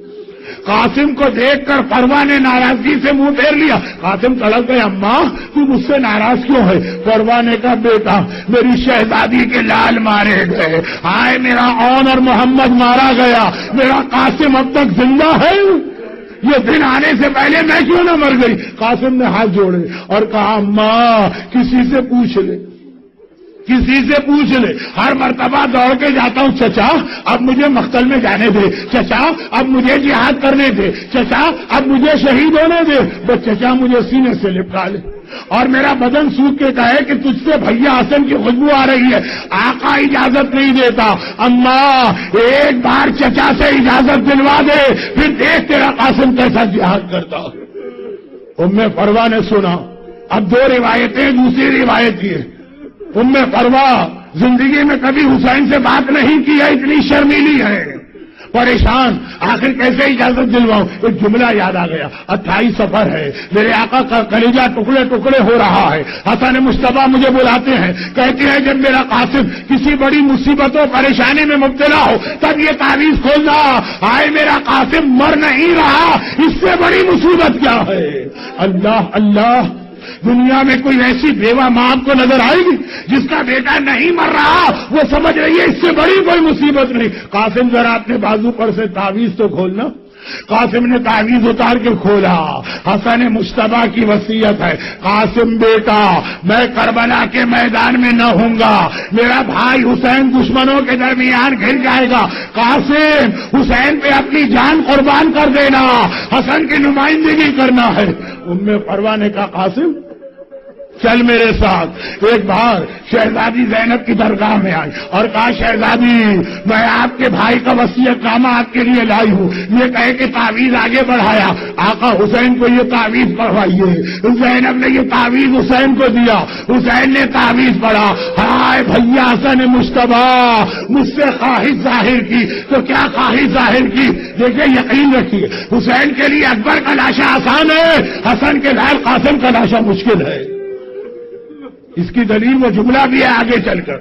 Speaker 2: قاسم کو دیکھ کر فروا نے ناراضگی سے منہ پھیر لیا. قاسم تڑپ گئے, اماں تو مجھ سے ناراض کیوں ہے؟ فروا نے کہا بیٹا میری شہزادی کے لال مارے گئے, ہائے میرا اون اور محمد مارا گیا, میرا قاسم اب تک زندہ ہے. یہ دن آنے سے پہلے میں کیوں نہ مر گئی؟ قاسم نے ہاتھ جوڑے اور کہا اماں کسی سے پوچھ لے, کسی سے پوچھ لے. ہر مرتبہ دوڑ کے جاتا ہوں, چچا اب مجھے مقتل میں جانے دے, چچا اب مجھے جہاد کرنے دے, چچا اب مجھے شہید ہونے دے. بس چچا مجھے سینے سے لپٹا لے اور میرا بدن سوکھ کے کہے کہ تجھ سے بھیا حسن کی خوشبو آ رہی ہے. آقا اجازت نہیں دیتا. اماں ایک بار چچا سے اجازت دلوا دے, پھر دیکھ تیرا قاسم کیسا جہاد کرتا. ام فروا نے سنا. اب دو روایتیں, دوسری روایت یہ, ام فروا زندگی میں کبھی حسین سے بات نہیں کی ہے, اتنی شرمیلی ہے, پریشان, آخر کیسے اجازت دلواؤں. ایک جملہ یاد آ گیا, 28 سفر ہے, میرے آقا کا کلیجہ ٹکڑے ٹکڑے ہو رہا ہے. حسن مصطفیٰ مجھے بلاتے ہیں, کہتے ہیں جب میرا قاسم کسی بڑی مصیبت و پریشانی میں مبتلا ہو تب یہ تعویذ کھولنا. آئے میرا قاسم مر نہیں رہا, اس سے بڑی مصیبت کیا ہے. اللہ اللہ, دنیا میں کوئی ایسی بیوہ ماں آپ کو نظر آئے گی جس کا بیٹا نہیں مر رہا, وہ سمجھ رہی ہے اس سے بڑی کوئی مصیبت نہیں. قاسم ذرا اپنے بازو پر سے تعویذ تو کھولنا. قاسم نے تعویذ اتار کے کھولا. حسن مصطفیٰ کی وصیت ہے, قاسم بیٹا میں کربلا کے میدان میں نہ ہوں گا, میرا بھائی حسین دشمنوں کے درمیان گھر جائے گا. قاسم حسین پہ اپنی جان قربان کر دینا, حسن کی نمائندگی کرنا ہے. ام فروا نے کہا قاسم چل میرے ساتھ. ایک بار شہزادی زینب کی درگاہ میں آئی اور کہا شہزادی میں آپ کے بھائی کا وصیت نامہ آپ کے لیے لائی ہوں. یہ کہے کہ تعویذ آگے بڑھایا, آقا حسین کو یہ تعویذ پڑھوائیے. زینب نے یہ تعویذ حسین کو دیا, حسین نے تعویذ پڑھا. ہائے بھیا حسن مصطفیٰ مجھ سے خواہش ظاہر کی تو کیا خواہش ظاہر کی. دیکھیے یقین رکھیے حسین کے لیے اکبر کا لاشا آسان ہے, حسن کے لال قاسم کا لاشا مشکل ہے. اس کی دلیل وہ جملہ بھی ہے آگے چل کر.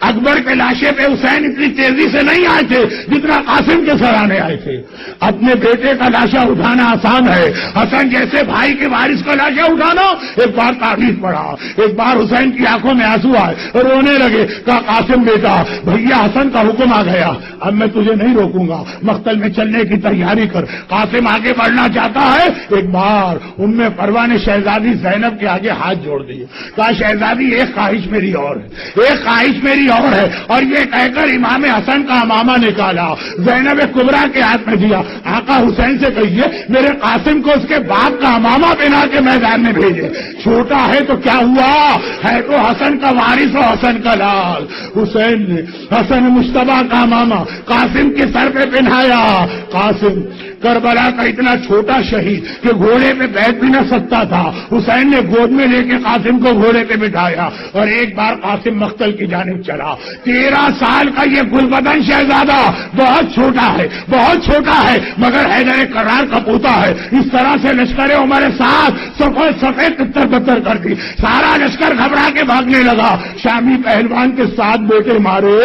Speaker 2: اکبر کے لاشے پہ حسین اتنی تیزی سے نہیں آئے تھے جتنا قاسم کے سرانے آئے تھے. اپنے بیٹے کا لاشا اٹھانا آسان ہے, حسن جیسے بھائی کے وارث کا لاشا اٹھانا. ایک بار تعویذ پڑھا, ایک بار حسین کی آنکھوں میں آنسو آئے, رونے لگے. کہا قاسم بیٹا بھیا حسن کا حکم آ گیا, اب میں تجھے نہیں روکوں گا, مقتل میں چلنے کی تیاری کر. قاسم آگے بڑھنا چاہتا ہے. ایک بار ام فروا نے شہزادی زینب کے آگے ہاتھ جوڑ دیے. کہا شہزادی ایک خواہش میری اور ہے, ایک خواہش میری اور ہے. اور یہ کہہ کر امام حسن کا امامہ نکالا, زینب کبریٰ کے ہاتھ میں دیا. آقا حسین سے کہیے میرے قاسم کو اس کے باپ کا امامہ بنا کے میدان میں بھیجے. چھوٹا ہے تو کیا ہوا, ہے تو حسن کا وارث و حسن کا لال. حسین نے حسن مصطفیٰ کا امامہ قاسم کے سر پہ پہنایا. قاسم کربلا کا اتنا چھوٹا شہید کہ گھوڑے پہ بیٹھ بھی نہ سکتا تھا, حسین نے گود میں لے کے قاسم کو گھوڑے پہ بٹھایا اور ایک بار قاسم مقتل کی جانب چلا. 13 سال کا یہ گلبدن شہزادہ بہت چھوٹا ہے, بہت چھوٹا ہے, مگر حیدر کرار کا پوتا ہے. اس طرح سے لشکر عمر ساتھ سفید تتر بتر کر دی. سارا لشکر گھبرا کے بھاگنے لگا. شامی پہلوان کے 7 بیٹے مارے.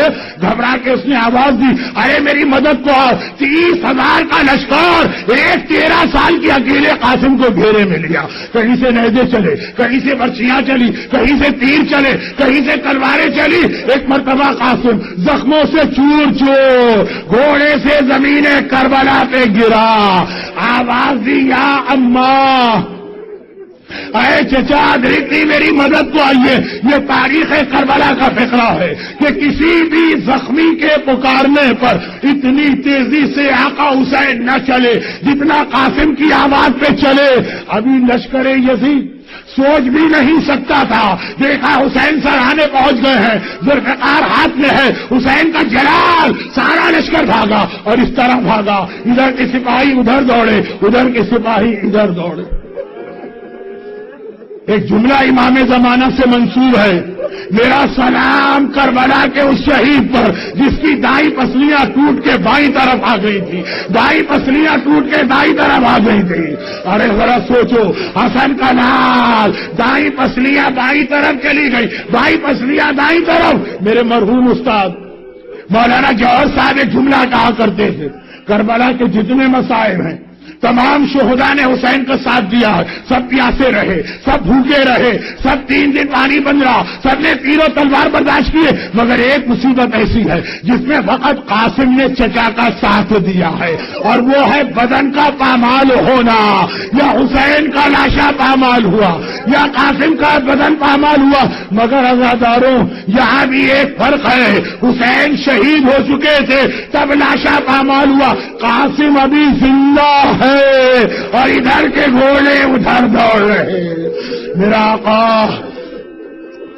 Speaker 2: گھبرا کے اس نے آواز دی ارے میری مدد کو. 30,000 کا لشکر ایک 13 سال کی اکیلے قاسم کو گھیرے میں لیا. کہیں سے نیزے چلے, کہیں سے برچیاں چلی, کہیں سے تیر چلے, کہیں سے تلواریں چلی. ایک مرتبہ قاسم زخموں سے چور چور گھوڑے سے زمین کربلا پہ گرا. آواز دی یا اماں, اے چچا ادرکنی میری مدد کو آئیے. یہ تاریخ کربلا کا فقرہ ہے کہ کسی بھی زخمی کے پکارنے پر اتنی تیزی سے آقا حسین نہ چلے جتنا قاسم کی آواز پہ چلے. ابھی لشکر یزید سوچ بھی نہیں سکتا تھا. دیکھا حسین سرانے پہنچ گئے ہیں, ذوالفقار ہاتھ میں ہے, حسین کا جلال, سارا لشکر بھاگا اور اس طرح بھاگا. ادھر کے سپاہی ادھر دوڑے, ادھر کے سپاہی ادھر دوڑے. ایک جملہ امام زمانہ سے منسوب ہے, میرا سلام کربلا کے اس شہید پر جس کی دائیں پسلیاں ٹوٹ کے بائیں طرف آ گئی تھی, دائیں پسلیاں ٹوٹ کے دائیں طرف آ گئی تھی. ارے ذرا سوچو, حسن کا لال, دائیں پسلیاں بائیں طرف چلی گئی, بائیں پسلیاں دائیں طرف. میرے مرحوم استاد مولانا جوہر صاحب ایک جملہ کہا کرتے تھے, کربلا کے جتنے مصائب ہیں تمام شہداء نے حسین کا ساتھ دیا ہے. سب پیاسے رہے, سب بھوکے رہے, سب 3 دن پانی بند رہا, سب نے تیروں تلوار برداشت کیے, مگر ایک مصیبت ایسی ہے جس میں فقط قاسم نے چچا کا ساتھ دیا ہے, اور وہ ہے بدن کا پامال ہونا. یا حسین کا لاشا پامال ہوا یا قاسم کا بدن پامال ہوا. مگر عزاداروں یہاں بھی ایک فرق ہے, حسین شہید ہو چکے تھے تب لاشا پامال ہوا, قاسم ابھی زندہ ہے اور ادھر کے گھوڑے ادھر دوڑ رہے. میرا آقا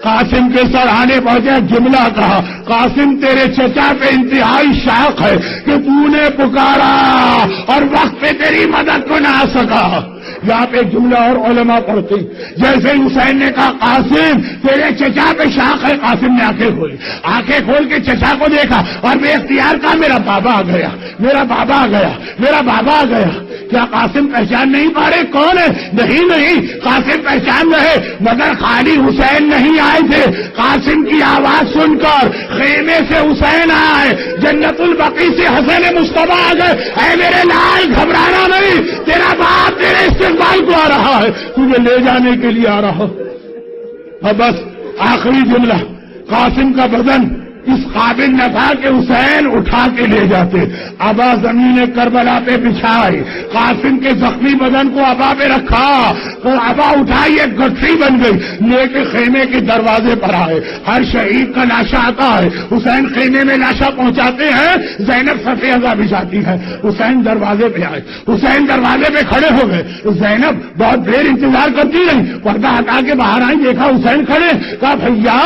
Speaker 2: قاسم کے سرانے پہنچے, جملہ کہا, قاسم تیرے چچا پہ انتہائی شاق ہے کہ تو نے پکارا اور وقت پہ تیری مدد کو نہ آ سکا. یہاں پہ ایک جملہ اور علماء پڑھتے, جیسے حسین نے کہا قاسم تیرے چچا پہ شاق ہے, قاسم نے آنکھیں کھولی, آنکھیں کھول کے چچا کو دیکھا اور بے اختیار کہا میرا بابا آ گیا, میرا بابا آ گیا, میرا بابا آ گیا. کیا قاسم پہچان نہیں پا رہے کون ہے؟ نہیں نہیں, قاسم پہچان رہے, مگر خالی حسین نہیں آئے تھے. قاسم کی آواز سن کر خیمے سے حسین آئے, جنت البقیع سے حسین مصطفیٰ آ گئے. اے میرے لال گھبرانا نہیں, تیرا باپ تیرے استقبال کو آ رہا ہے, تجھے لے جانے کے لیے آ رہا. اور بس آخری جملہ, قاسم کا بدن اس قابل نہ تھا کہ حسین اٹھا کے لے جاتے. ابا زمین کربلا پہ بچھائی, قاسم کے زخمی بدن کو ابا پہ رکھا, تو ابا اٹھائی ایک گٹھی بن گئی, لے کے خیمے کے دروازے پر آئے. ہر شہید کا لاشا آتا ہے, حسین خیمے میں لاشا پہنچاتے ہیں, زینب صفے ازا بچھاتی ہے, حسین دروازے پہ آئے, حسین دروازے پہ کھڑے ہو گئے. زینب بہت دیر انتظار کرتی رہی, پردہ ہٹا کے باہر آئی, دیکھا حسین کھڑے, کہا بھیا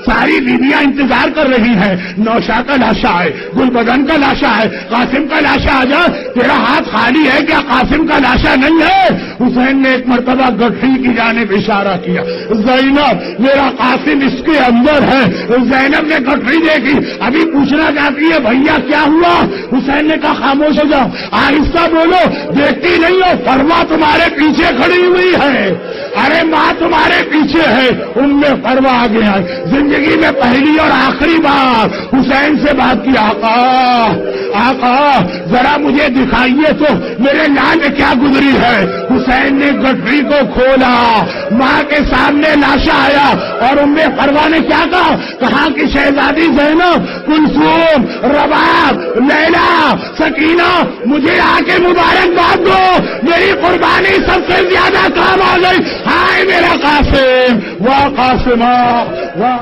Speaker 2: ساری بیویاں انتظار کر رہی ہے, نوشا کا لاشا ہے, گل بدن کا لاشا ہے, قاسم کا لاشا آ جا, تیرا ہاتھ خالی ہے کیا قاسم کا لاشا نہیں ہے؟ حسین نے ایک مرتبہ گٹھی کی جانب اشارہ کیا, زینب میرا قاسم اس کے اندر ہے. زینب نے گٹھی دیکھی, ابھی پوچھنا چاہتی ہے بھیا کیا ہوا. حسین نے کہا خاموش ہو جاؤ, آہستہ بولو, دیکھتی نہیں ہو فرما تمہارے پیچھے کھڑی ہوئی ہے. ارے ماں تمہارے پیچھے ہے. ام فرما آ گیا, زندگی میں پہلی اور آخری بار حسین سے بات کی, آقا ذرا مجھے دکھائیے تو میرے لال میں کیا گزری ہے. حسین نے گٹری کو کھولا, ماں کے سامنے لاشا آیا, اور ام فروا نے کیا کہا کہ شہزادی زینب, کلثوم, رباب, لیلا, سکینہ, مجھے آ کے مبارکباد دو, میری قربانی سب سے زیادہ کام آ گئی. ہائے میرا قاسم, واہ قاسمہ واہ.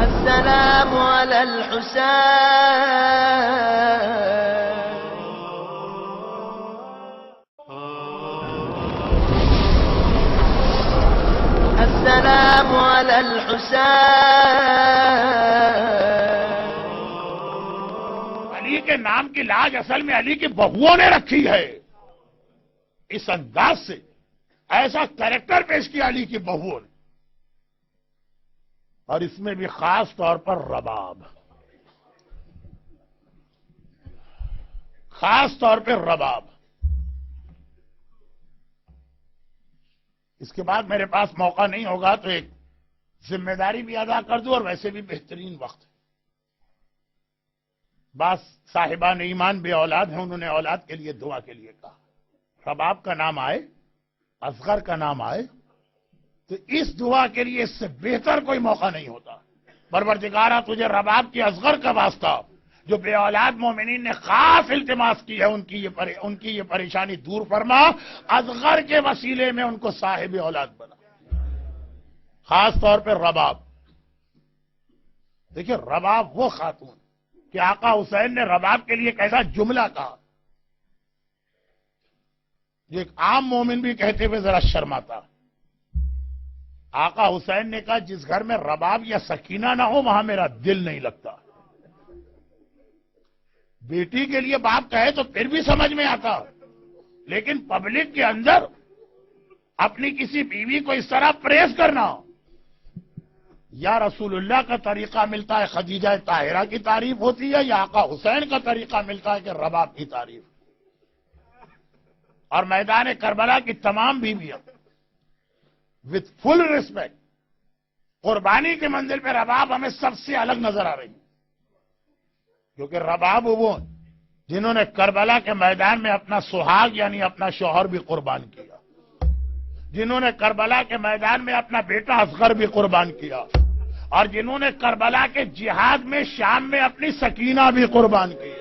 Speaker 1: السلام على الحسين السلام على الحسين.
Speaker 2: علی کے نام کی لاج اصل میں علی کی بہوؤں نے رکھی ہے. اس انداز سے ایسا کریکٹر پیش کیا علی کی بہوؤں نے, اور اس میں بھی خاص طور پر رباب, خاص طور پہ رباب. اس کے بعد میرے پاس موقع نہیں ہوگا تو ایک ذمہ داری بھی ادا کر دوں, اور ویسے بھی بہترین وقت ہے. بعض صاحبان ایمان بے اولاد ہیں, انہوں نے اولاد کے لیے دعا کے لیے کہا. رباب کا نام آئے, اصغر کا نام آئے, تو اس دعا کے لیے اس سے بہتر کوئی موقع نہیں ہوتا. پروردگارا تجھے رباب کی اصغر کا واسطہ جو بے اولاد مومنین نے خاص التماس کی ہے ان کی یہ پریشانی دور فرما، اصغر کے وسیلے میں ان کو صاحب اولاد بنا، خاص طور پہ رباب۔ دیکھیں رباب وہ خاتون کہ آقا حسین نے رباب کے لیے کیسا جملہ کہا، جو ایک عام مومن بھی کہتے ہوئے ذرا شرماتا۔ آقا حسین نے کہا جس گھر میں رباب یا سکینہ نہ ہو وہاں میرا دل نہیں لگتا۔ بیٹی کے لیے باپ کہے تو پھر بھی سمجھ میں آتا، لیکن پبلک کے اندر اپنی کسی بیوی کو اس طرح پریس کرنا، یا رسول اللہ کا طریقہ ملتا ہے خدیجہ طاہرہ کی تعریف ہوتی ہے، یا آقا حسین کا طریقہ ملتا ہے کہ رباب کی تعریف۔ اور میدان کربلا کی تمام بیویاں وتھ فل ریسپیکٹ، قربانی کے منزل پہ رباب ہمیں سب سے الگ نظر آ رہی ہے، کیونکہ رباب وہ جنہوں نے کربلا کے میدان میں اپنا سہاگ یعنی اپنا شوہر بھی قربان کیا، جنہوں نے کربلا کے میدان میں اپنا بیٹا اصغر بھی قربان کیا، اور جنہوں نے کربلا کے جہاد میں شام میں اپنی سکینہ بھی قربان کی۔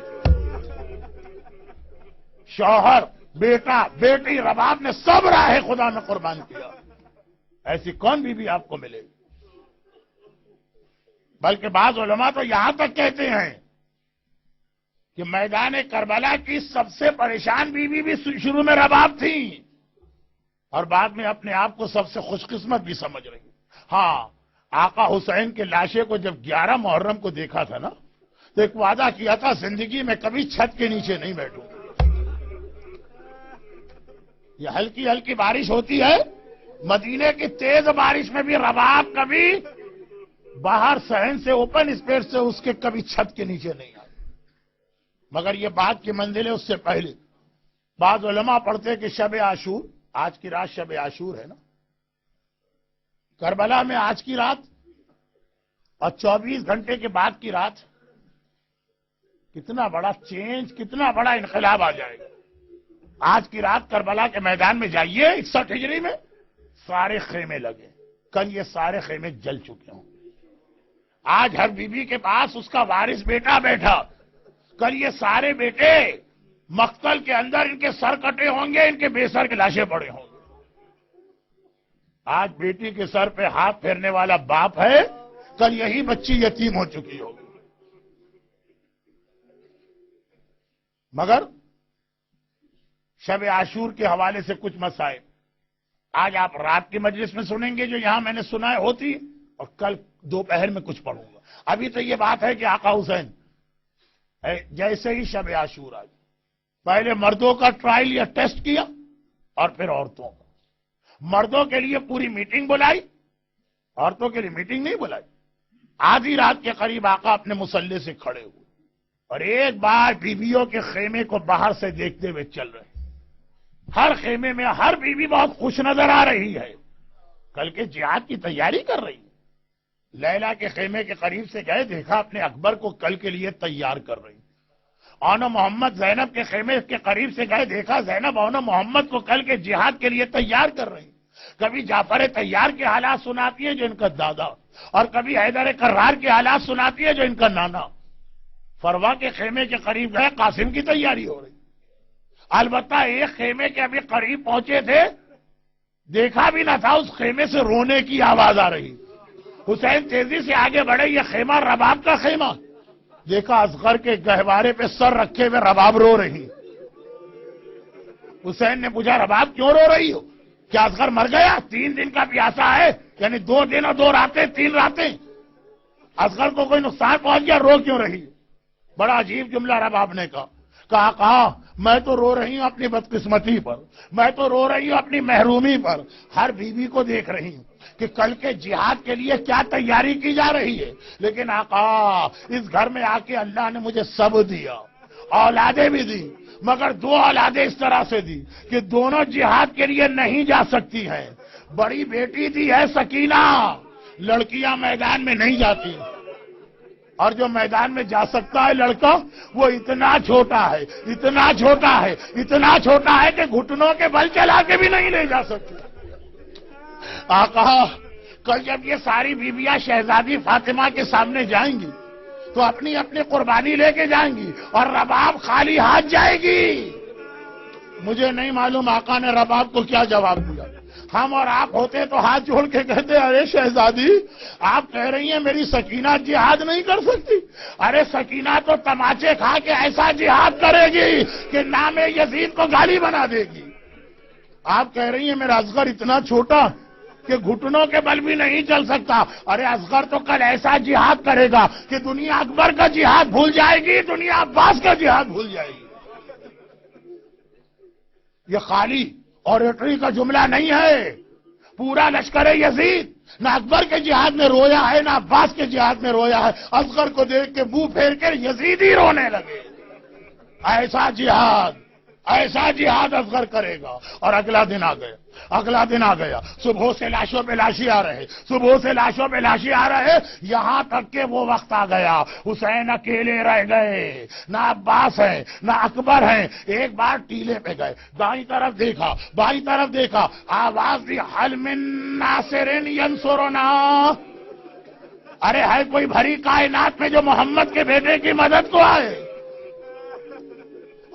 Speaker 2: شوہر، بیٹا، بیٹی، رباب نے سب راہ خدا میں قربان کیا۔ ایسی کون بھی آپ کو ملے گی؟ بلکہ بعض علماء تو یہاں تک کہتے ہیں کہ میدان کربلا کی سب سے پریشان بیوی بھی شروع میں رباب تھی، اور بعد میں اپنے آپ کو سب سے خوش قسمت بھی سمجھ رہی۔ ہاں، آقا حسین کے لاشے کو جب 11 محرم کو دیکھا تھا نا، تو ایک وعدہ کیا تھا زندگی میں کبھی چھت کے نیچے نہیں بیٹھوں۔ یہ ہلکی ہلکی بارش ہوتی ہے، مدینے کی تیز بارش میں بھی رباب کبھی باہر صحن سے اوپن اسپیس سے اس کے کبھی چھت کے نیچے نہیں آئے۔ مگر یہ بات کی منزل ہے اس سے پہلے بعض علماء پڑھتے کہ شب عاشور، آج کی رات شب عاشور ہے نا، کربلا میں آج کی رات اور 24 گھنٹے کے بعد کی رات، کتنا بڑا چینج، کتنا بڑا انقلاب آ جائے گا۔ آج کی رات کربلا کے میدان میں جائیے، 61 ہجری میں سارے خیمے لگے، کل یہ سارے خیمے جل چکے ہوں۔ آج ہر بیوی کے پاس اس کا وارث بیٹا بیٹھا، کل یہ سارے بیٹے مقتل کے اندر ان کے سر کٹے ہوں گے، ان کے بے سر کے لاشیں پڑے ہوں گے۔ آج بیٹی کے سر پہ ہاتھ پھیرنے والا باپ ہے، کل یہی بچی یتیم ہو چکی ہوگی۔ مگر شب عاشور کے حوالے سے کچھ مسائل آج آپ رات کی مجلس میں سنیں گے جو یہاں میں نے سنا ہے ہوتی، اور کل دوپہر میں کچھ پڑھوں گا۔ ابھی تو یہ بات ہے کہ آقا حسین جیسے ہی شب عاشور آئی، پہلے مردوں کا ٹرائل یا ٹیسٹ کیا اور پھر عورتوں کا۔ مردوں کے لیے پوری میٹنگ بلائی، عورتوں کے لیے میٹنگ نہیں بلائی۔ آدھی رات کے قریب آقا اپنے مصلی سے کھڑے ہوئے اور ایک بار بیویوں کے خیمے کو باہر سے دیکھتے ہوئے چل رہے۔ ہر خیمے میں ہر بیوی بہت خوش نظر آ رہی ہے، کل کے جہاد کی تیاری کر رہی ہے۔ لیلا کے خیمے کے قریب سے گئے، دیکھا اپنے اکبر کو کل کے لیے تیار کر رہی۔ اونا محمد زینب کے خیمے کے قریب سے گئے، دیکھا زینب اونا محمد کو کل کے جہاد کے لیے تیار کر رہی۔ کبھی جعفر تیار کے حالات سناتی ہے جو ان کا دادا، اور کبھی حیدر کرار کے حالات سناتی ہے جو ان کا نانا۔ فروا کے خیمے کے قریب گئے، قاسم کی تیاری ہو رہی۔ البتہ ایک خیمے کے ابھی قریب پہنچے تھے، دیکھا بھی نہ تھا اس خیمے سے رونے کی آواز آ رہی۔ حسین تیزی سے آگے بڑھے، یہ خیمہ رباب کا خیمہ، دیکھا اصغر کے گہوارے پہ سر رکھے ہوئے رباب رو رہی۔ حسین نے پوچھا رباب کیوں رو رہی ہو؟ کیا اصغر مر گیا؟ 3 دن کا پیاسا ہے، یعنی 2 دن اور 2 راتیں، 3 راتیں، اصغر کو کوئی نقصان پہنچ گیا، رو کیوں رہی؟ بڑا عجیب جملہ رباب نے کہا میں تو رو رہی ہوں اپنی بدقسمتی پر، میں تو رو رہی ہوں اپنی محرومی پر۔ ہر بیوی کو دیکھ رہی ہوں کہ کل کے جہاد کے لیے کیا تیاری کی جا رہی ہے، لیکن آقا اس گھر میں آ کے اللہ نے مجھے سب دیا، اولادیں بھی دی، مگر 2 اولادیں اس طرح سے دی کہ دونوں جہاد کے لیے نہیں جا سکتی ہیں۔ بڑی بیٹی دی ہے سکینہ، لڑکیاں میدان میں نہیں جاتی، اور جو میدان میں جا سکتا ہے لڑکا وہ اتنا چھوٹا ہے، اتنا چھوٹا ہے، اتنا چھوٹا ہے کہ گھٹنوں کے بل چلا کے بھی نہیں لے جا سکتے۔ آقا کل جب یہ ساری بیویاں شہزادی فاطمہ کے سامنے جائیں گی تو اپنی اپنی قربانی لے کے جائیں گی اور رباب خالی ہاتھ جائے گی۔ مجھے نہیں معلوم آقا نے رباب کو کیا جواب دیا۔ ہم اور آپ ہوتے تو ہاتھ جوڑ کے کہتے ارے شہزادی آپ کہہ رہی ہیں میری سکینہ جہاد نہیں کر سکتی؟ ارے سکینہ تو تماچے کھا کے ایسا جہاد کرے گی کہ نام یزید کو گالی بنا دے گی۔ آپ کہہ رہی ہیں میرا اصغر اتنا چھوٹا کہ گھٹنوں کے بل بھی نہیں چل سکتا۔ ارے اصغر تو کل ایسا جہاد کرے گا کہ دنیا اکبر کا جہاد بھول جائے گی، دنیا عباس کا جہاد بھول جائے گی۔ یہ خالی اوریٹری کا جملہ نہیں ہے، پورا لشکر یزید نہ اکبر کے جہاد میں رویا ہے نہ عباس کے جہاد میں رویا ہے۔ اصغر کو دیکھ کے منہ پھیر کر یزیدی رونے لگے۔ ایسا جہاد اصغر کرے گا۔ اور اگلا دن آ گیا، صبح سے لاشوں پہ لاشی آ رہے، یہاں تک کہ وہ وقت آ گیا حسین اکیلے رہ گئے، نہ عباس ہیں نہ اکبر ہیں۔ ایک بار ٹیلے پہ گئے، دائیں طرف دیکھا، آواز دی حل من ناصر ینصرنا، ارے ہے کوئی بھری کائنات میں جو محمد کے بیٹے کی مدد کو آئے؟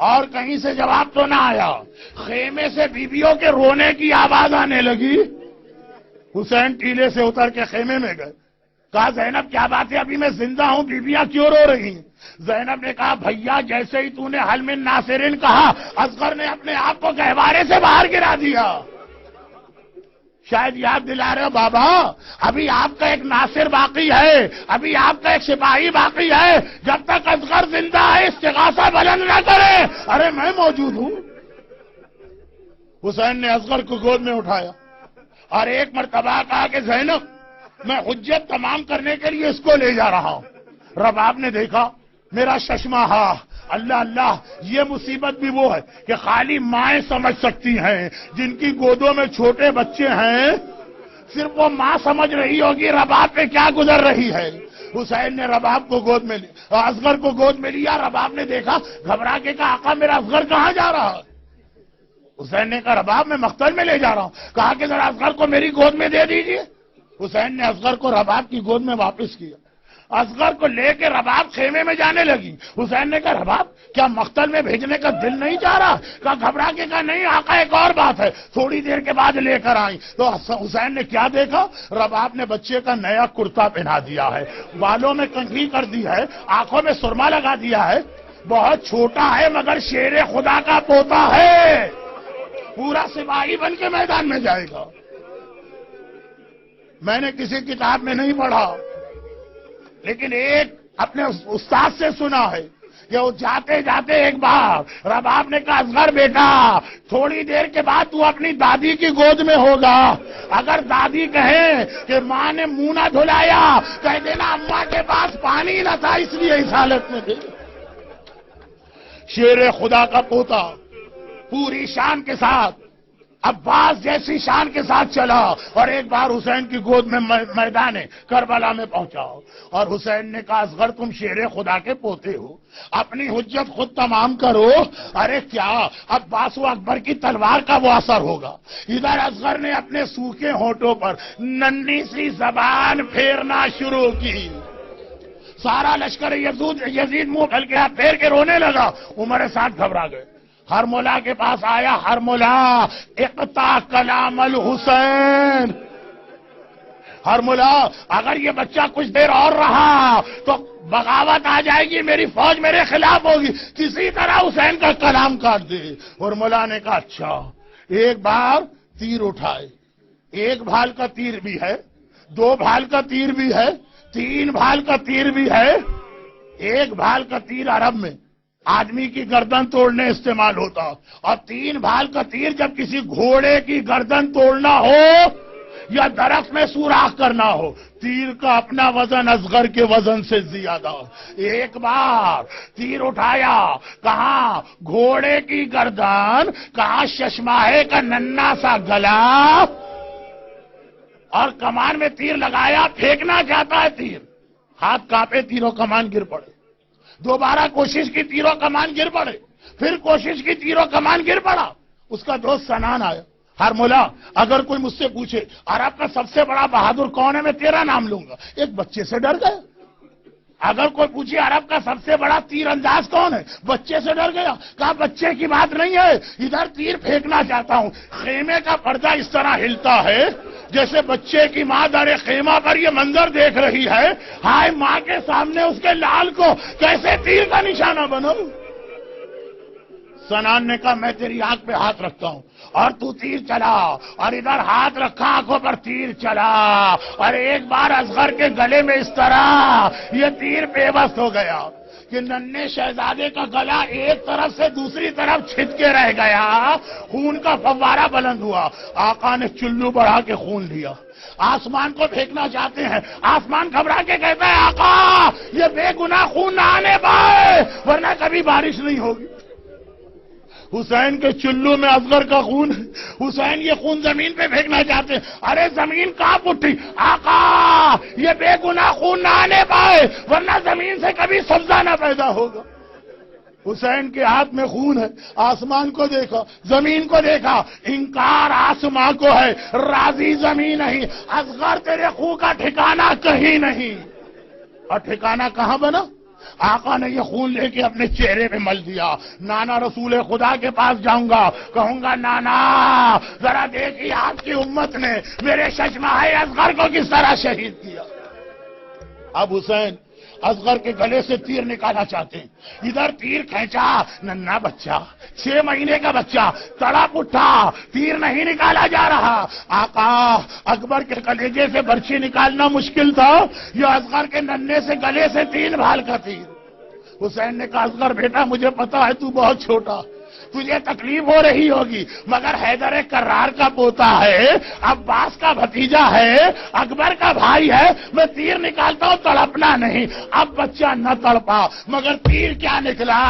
Speaker 2: اور کہیں سے جواب تو نہ آیا۔ خیمے سے بیویوں کے رونے کی آواز آنے لگی۔ حسین ٹیلے سے اتر کے خیمے میں گئے، کہا زینب کیا بات ہے، ابھی میں زندہ ہوں، بیویاں کیوں رو رہی ہیں؟ زینب نے کہا بھیا جیسے ہی تو نے حل من ناصرین کہا اصغر نے اپنے آپ کو گہوارے سے باہر گرا دیا۔ شاید یاد دلا رہے ہو بابا، ابھی آپ کا ایک ناصر باقی ہے، ابھی آپ کا ایک سپاہی باقی ہے، جب تک اصغر زندہ ہے استغاثہ بلند نہ کرے۔ ارے میں موجود ہوں۔ حسین نے اصغر کو گود میں اٹھایا اور ایک مرتبہ کہا کہ زینب میں حجت تمام کرنے کے لیے اس کو لے جا رہا ہوں۔ رباب نے دیکھا میرا ششمہ، ہاں اللہ اللہ، یہ مصیبت بھی وہ ہے کہ خالی مائیں سمجھ سکتی ہیں، جن کی گودوں میں چھوٹے بچے ہیں صرف وہ ماں سمجھ رہی ہوگی رباب پہ کیا گزر رہی ہے۔ حسین نے رباب کو گود میں لیا، اصغر کو گود میں لیا۔ رباب نے دیکھا، گھبرا کے کہا آقا میرا اصغر کہاں جا رہا ہے؟ حسین نے کہا رباب میں مقتل میں لے جا رہا ہوں۔ کہا کہ ذرا اصغر کو میری گود میں دے دیجئے۔ حسین نے اصغر کو رباب کی گود میں واپس کیا۔ اصغر کو لے کے رباب خیمے میں جانے لگی۔ حسین نے کہا رباب کیا مقتل میں بھیجنے کا دل نہیں چاہ رہا؟ کہا گھبرا کے کہا نہیں آقا ایک اور بات ہے، تھوڑی دیر کے بعد لے کر آئیں۔ تو حسین نے کیا دیکھا؟ رباب نے بچے کا نیا کرتا پہنا دیا ہے، بالوں میں کنگھی کر دی ہے، آنکھوں میں سرما لگا دیا ہے، بہت چھوٹا ہے مگر شیر خدا کا پوتا ہے، پورا سپاہی بن کے میدان میں جائے گا۔ میں نے کسی کتاب میں نہیں پڑھا، لیکن ایک اپنے استاد سے سنا ہے کہ وہ جاتے جاتے ایک بار رباب نے کہا اصغر بیٹا تھوڑی دیر کے بعد تو اپنی دادی کی گود میں ہوگا، اگر دادی کہیں کہ ماں نے منہ نہ دھلایا کہہ دینا اماں کے پاس پانی نہ تھا اس لیے اس حالت میں تھے۔ شیر خدا کا پوتا پوری شان کے ساتھ عباس جیسی شان کے ساتھ چلا اور ایک بار حسین کی گود میں میدان کربلا میں پہنچا اور حسین نے کہا اصغر تم شیر خدا کے پوتے ہو، اپنی حجت خود تمام کرو۔ ارے کیا عباس و اکبر کی تلوار کا وہ اثر ہوگا؟ ادھر اصغر نے اپنے سوکھے ہونٹوں پر ننھی سی زبان پھیرنا شروع کی۔ سارا لشکر یزید منہ پھیل کے ہاتھ پھیر کے رونے لگا۔ عمر ساتھ گھبرا گئے، ہرملا کے پاس آیا، ہرملا اقطع کلام الحسین، ہرملا اگر یہ بچہ کچھ دیر اور رہا تو بغاوت آ جائے گی، میری فوج میرے خلاف ہوگی، کسی طرح حسین کا کلام کاٹ دے۔ ہرملا نے کہا اچھا، ایک بار تیر اٹھائے، ایک بھال کا تیر بھی ہے، دو بھال کا تیر بھی ہے، تین بھال کا تیر بھی ہے۔ ایک بھال کا تیر عرب میں آدمی کی گردن توڑنے استعمال ہوتا اور تین بھال کا تیر جب کسی گھوڑے کی گردن توڑنا ہو یا درخت میں سوراخ کرنا ہو، تیر کا اپنا وزن اصغر کے وزن سے زیادہ۔ ایک بار تیر اٹھایا، کہاں گھوڑے کی گردن، کہاں ششماہے کا ننھا سا گلا، اور کمان میں تیر لگایا، پھینکنا چاہتا ہے تیر، ہاتھ کانپے، تیروں کمان گر پڑے، دوبارہ کوشش کی، تیروں کمان گر پڑے، پھر کوشش کی، تیروں کمان گر پڑا۔ اس کا دوست سنان آیا، ہرملا اگر کوئی مجھ سے پوچھے عرب کا سب سے بڑا بہادر کون ہے میں تیرا نام لوں گا۔ ایک بچے سے ڈر گیا، اگر کوئی پوچھے عرب کا سب سے بڑا تیر انداز کون ہے، بچے سے ڈر گیا، کہا بچے کی بات نہیں ہے، ادھر تیر پھینکنا چاہتا ہوں۔ خیمے کا پردہ اس طرح ہلتا ہے جیسے بچے کی ماں در خیمہ پر یہ منظر دیکھ رہی ہے، ہائے ماں کے سامنے اس کے لال کو کیسے تیر کا نشانہ بنوں۔ سنان نے کہا میں تیری آنکھ پہ ہاتھ رکھتا ہوں اور تو تیر چلا، اور ادھر ہاتھ رکھا آنکھوں پر تیر چلا، اور ایک بار اصغر کے گلے میں اس طرح یہ تیر بے بس ہو گیا کہ ننھے شہزادے کا گلا ایک طرف سے دوسری طرف چھت کے رہ گیا، خون کا فوارہ بلند ہوا۔ آقا نے چلو بڑھا کے خون لیا، آسمان کو پھینکنا چاہتے ہیں، آسمان گھبرا کے کہتا ہے آقا یہ بے گناہ خون نہ آنے پائے ورنہ کبھی بارش نہیں ہوگی۔ حسین کے چلو میں اصغر کا خون، حسین یہ خون زمین پہ پھینکنا چاہتے ہیں، ارے زمین کانپ اٹھی، آقا یہ بے گناہ خون نہ آنے پائے ورنہ زمین سے کبھی سبزہ نہ پیدا ہوگا۔ حسین کے ہاتھ میں خون ہے، آسمان کو دیکھا، زمین کو دیکھا، انکار آسمان کو ہے، راضی زمین نہیں، اصغر تیرے خون کا ٹھکانہ کہیں نہیں۔ اور ٹھکانہ کہاں بنا؟ آقا نے یہ خون لے کے اپنے چہرے پہ مل دیا۔ نانا رسول خدا کے پاس جاؤں گا، کہوں گا نانا ذرا دیکھیے آپ کی امت نے میرے ششماہ اصغر کو کس طرح شہید کیا۔ اب حسین اصغر کے گلے سے تیر نکالنا چاہتے ہیں، ادھر تیر کھینچا، ننھا بچہ 6 مہینے کا بچہ تڑپ اٹھا، تیر نہیں نکالا جا رہا۔ آقا اکبر کے کلیجے سے برچی نکالنا مشکل تھا، یہ اصغر کے ننھے سے گلے سے 3 بھال کا تیر۔ حسین نے کہا اصغر بیٹا مجھے پتا ہے تو بہت چھوٹا، تجھے تکلیف ہو رہی ہوگی، مگر حیدر کرار کا پوتا ہے، عباس کا بھتیجا ہے، اکبر کا بھائی ہے، میں تیر نکالتا ہوں تڑپنا نہیں۔ اب بچہ نہ تڑپا مگر تیر کیا نکلا،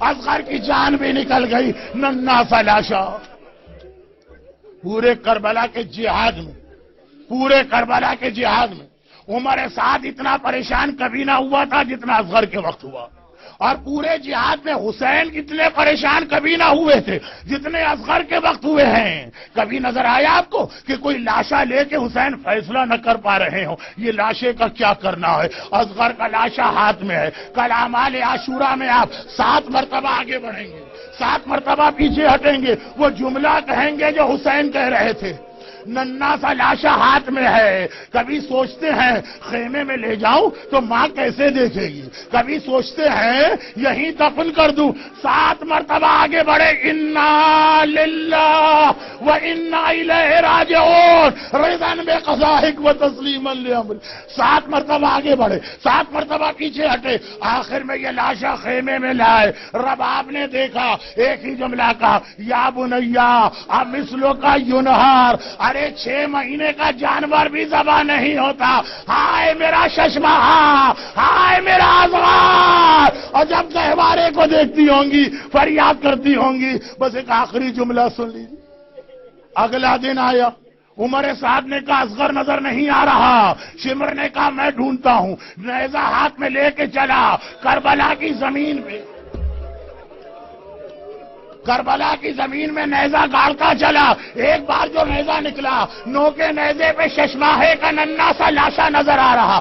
Speaker 2: اصغر کی جان بھی نکل گئی، ننھا سا لاشا۔ پورے کربلا کے جہاد میں عمر سعد اتنا پریشان کبھی نہ ہوا تھا جتنا اصغر کے وقت ہوا، اور پورے جہاد میں حسین اتنے پریشان کبھی نہ ہوئے تھے جتنے اصغر کے وقت ہوئے ہیں۔ کبھی نظر آیا آپ کو کہ کوئی لاشا لے کے حسین فیصلہ نہ کر پا رہے ہوں یہ لاشے کا کیا کرنا ہے؟ اصغر کا لاشا ہاتھ میں ہے۔ کل اعمال عاشورہ میں آپ 7 مرتبہ آگے بڑھیں گے، 7 مرتبہ پیچھے ہٹیں گے، وہ جملہ کہیں گے جو حسین کہہ رہے تھے۔ ننھا سا لاشا ہاتھ میں ہے، کبھی سوچتے ہیں خیمے میں لے جاؤں تو ماں کیسے دیکھے گی، کبھی سوچتے ہیں یہیں دفن کر دوں۔ 7 مرتبہ آگے بڑھے، انا للہ و انا الیہ راجعون رضا بقضائک و تسلیما لامر۔ 7 مرتبہ آگے بڑھے، 7 مرتبہ پیچھے ہٹے، آخر میں یہ لاشا خیمے میں لائے۔ رباب نے دیکھا، ایک ہی جملہ کہا، یا بنیا امثلو کا ینہار، ارے 6 مہینے کا جانور بھی ذبح نہیں ہوتا، ہائے میرا ششمہ، ہائے میرا اصغر۔ اور جب گہوارے کو دیکھتی ہوں گی فریاد کرتی ہوں گی۔ بس ایک آخری جملہ سن لیجیے۔ اگلا دن آیا، عمر سعد نے کہا اصغر نظر نہیں آ رہا، شمر نے کہا میں ڈھونڈتا ہوں، نیزہ ہاتھ میں لے کے چلا کربلا کی زمین پہ، کربلا کی زمین میں نیزہ گاڑتا چلا۔ ایک بار جو نیزہ نکلا، نو کے نیزے پہ ششماہے کا ننھا سا لاشا نظر آ رہا۔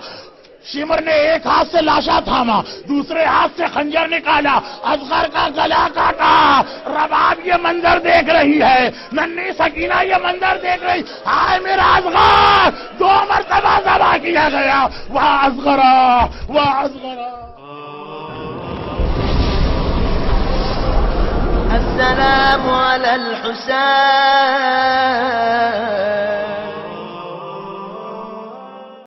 Speaker 2: شمر نے ایک ہاتھ سے لاشا تھاما، دوسرے ہاتھ سے خنجر نکالا، اصغر کا گلا کاٹا۔ رباب یہ منظر دیکھ رہی ہے، ننھی سکینہ یہ منظر دیکھ رہی، ہائے میرا اصغر، 2 مرتبہ ذبح کیا گیا۔ وہ اصغرا، وہ اصغرا۔
Speaker 1: السلام على الحسين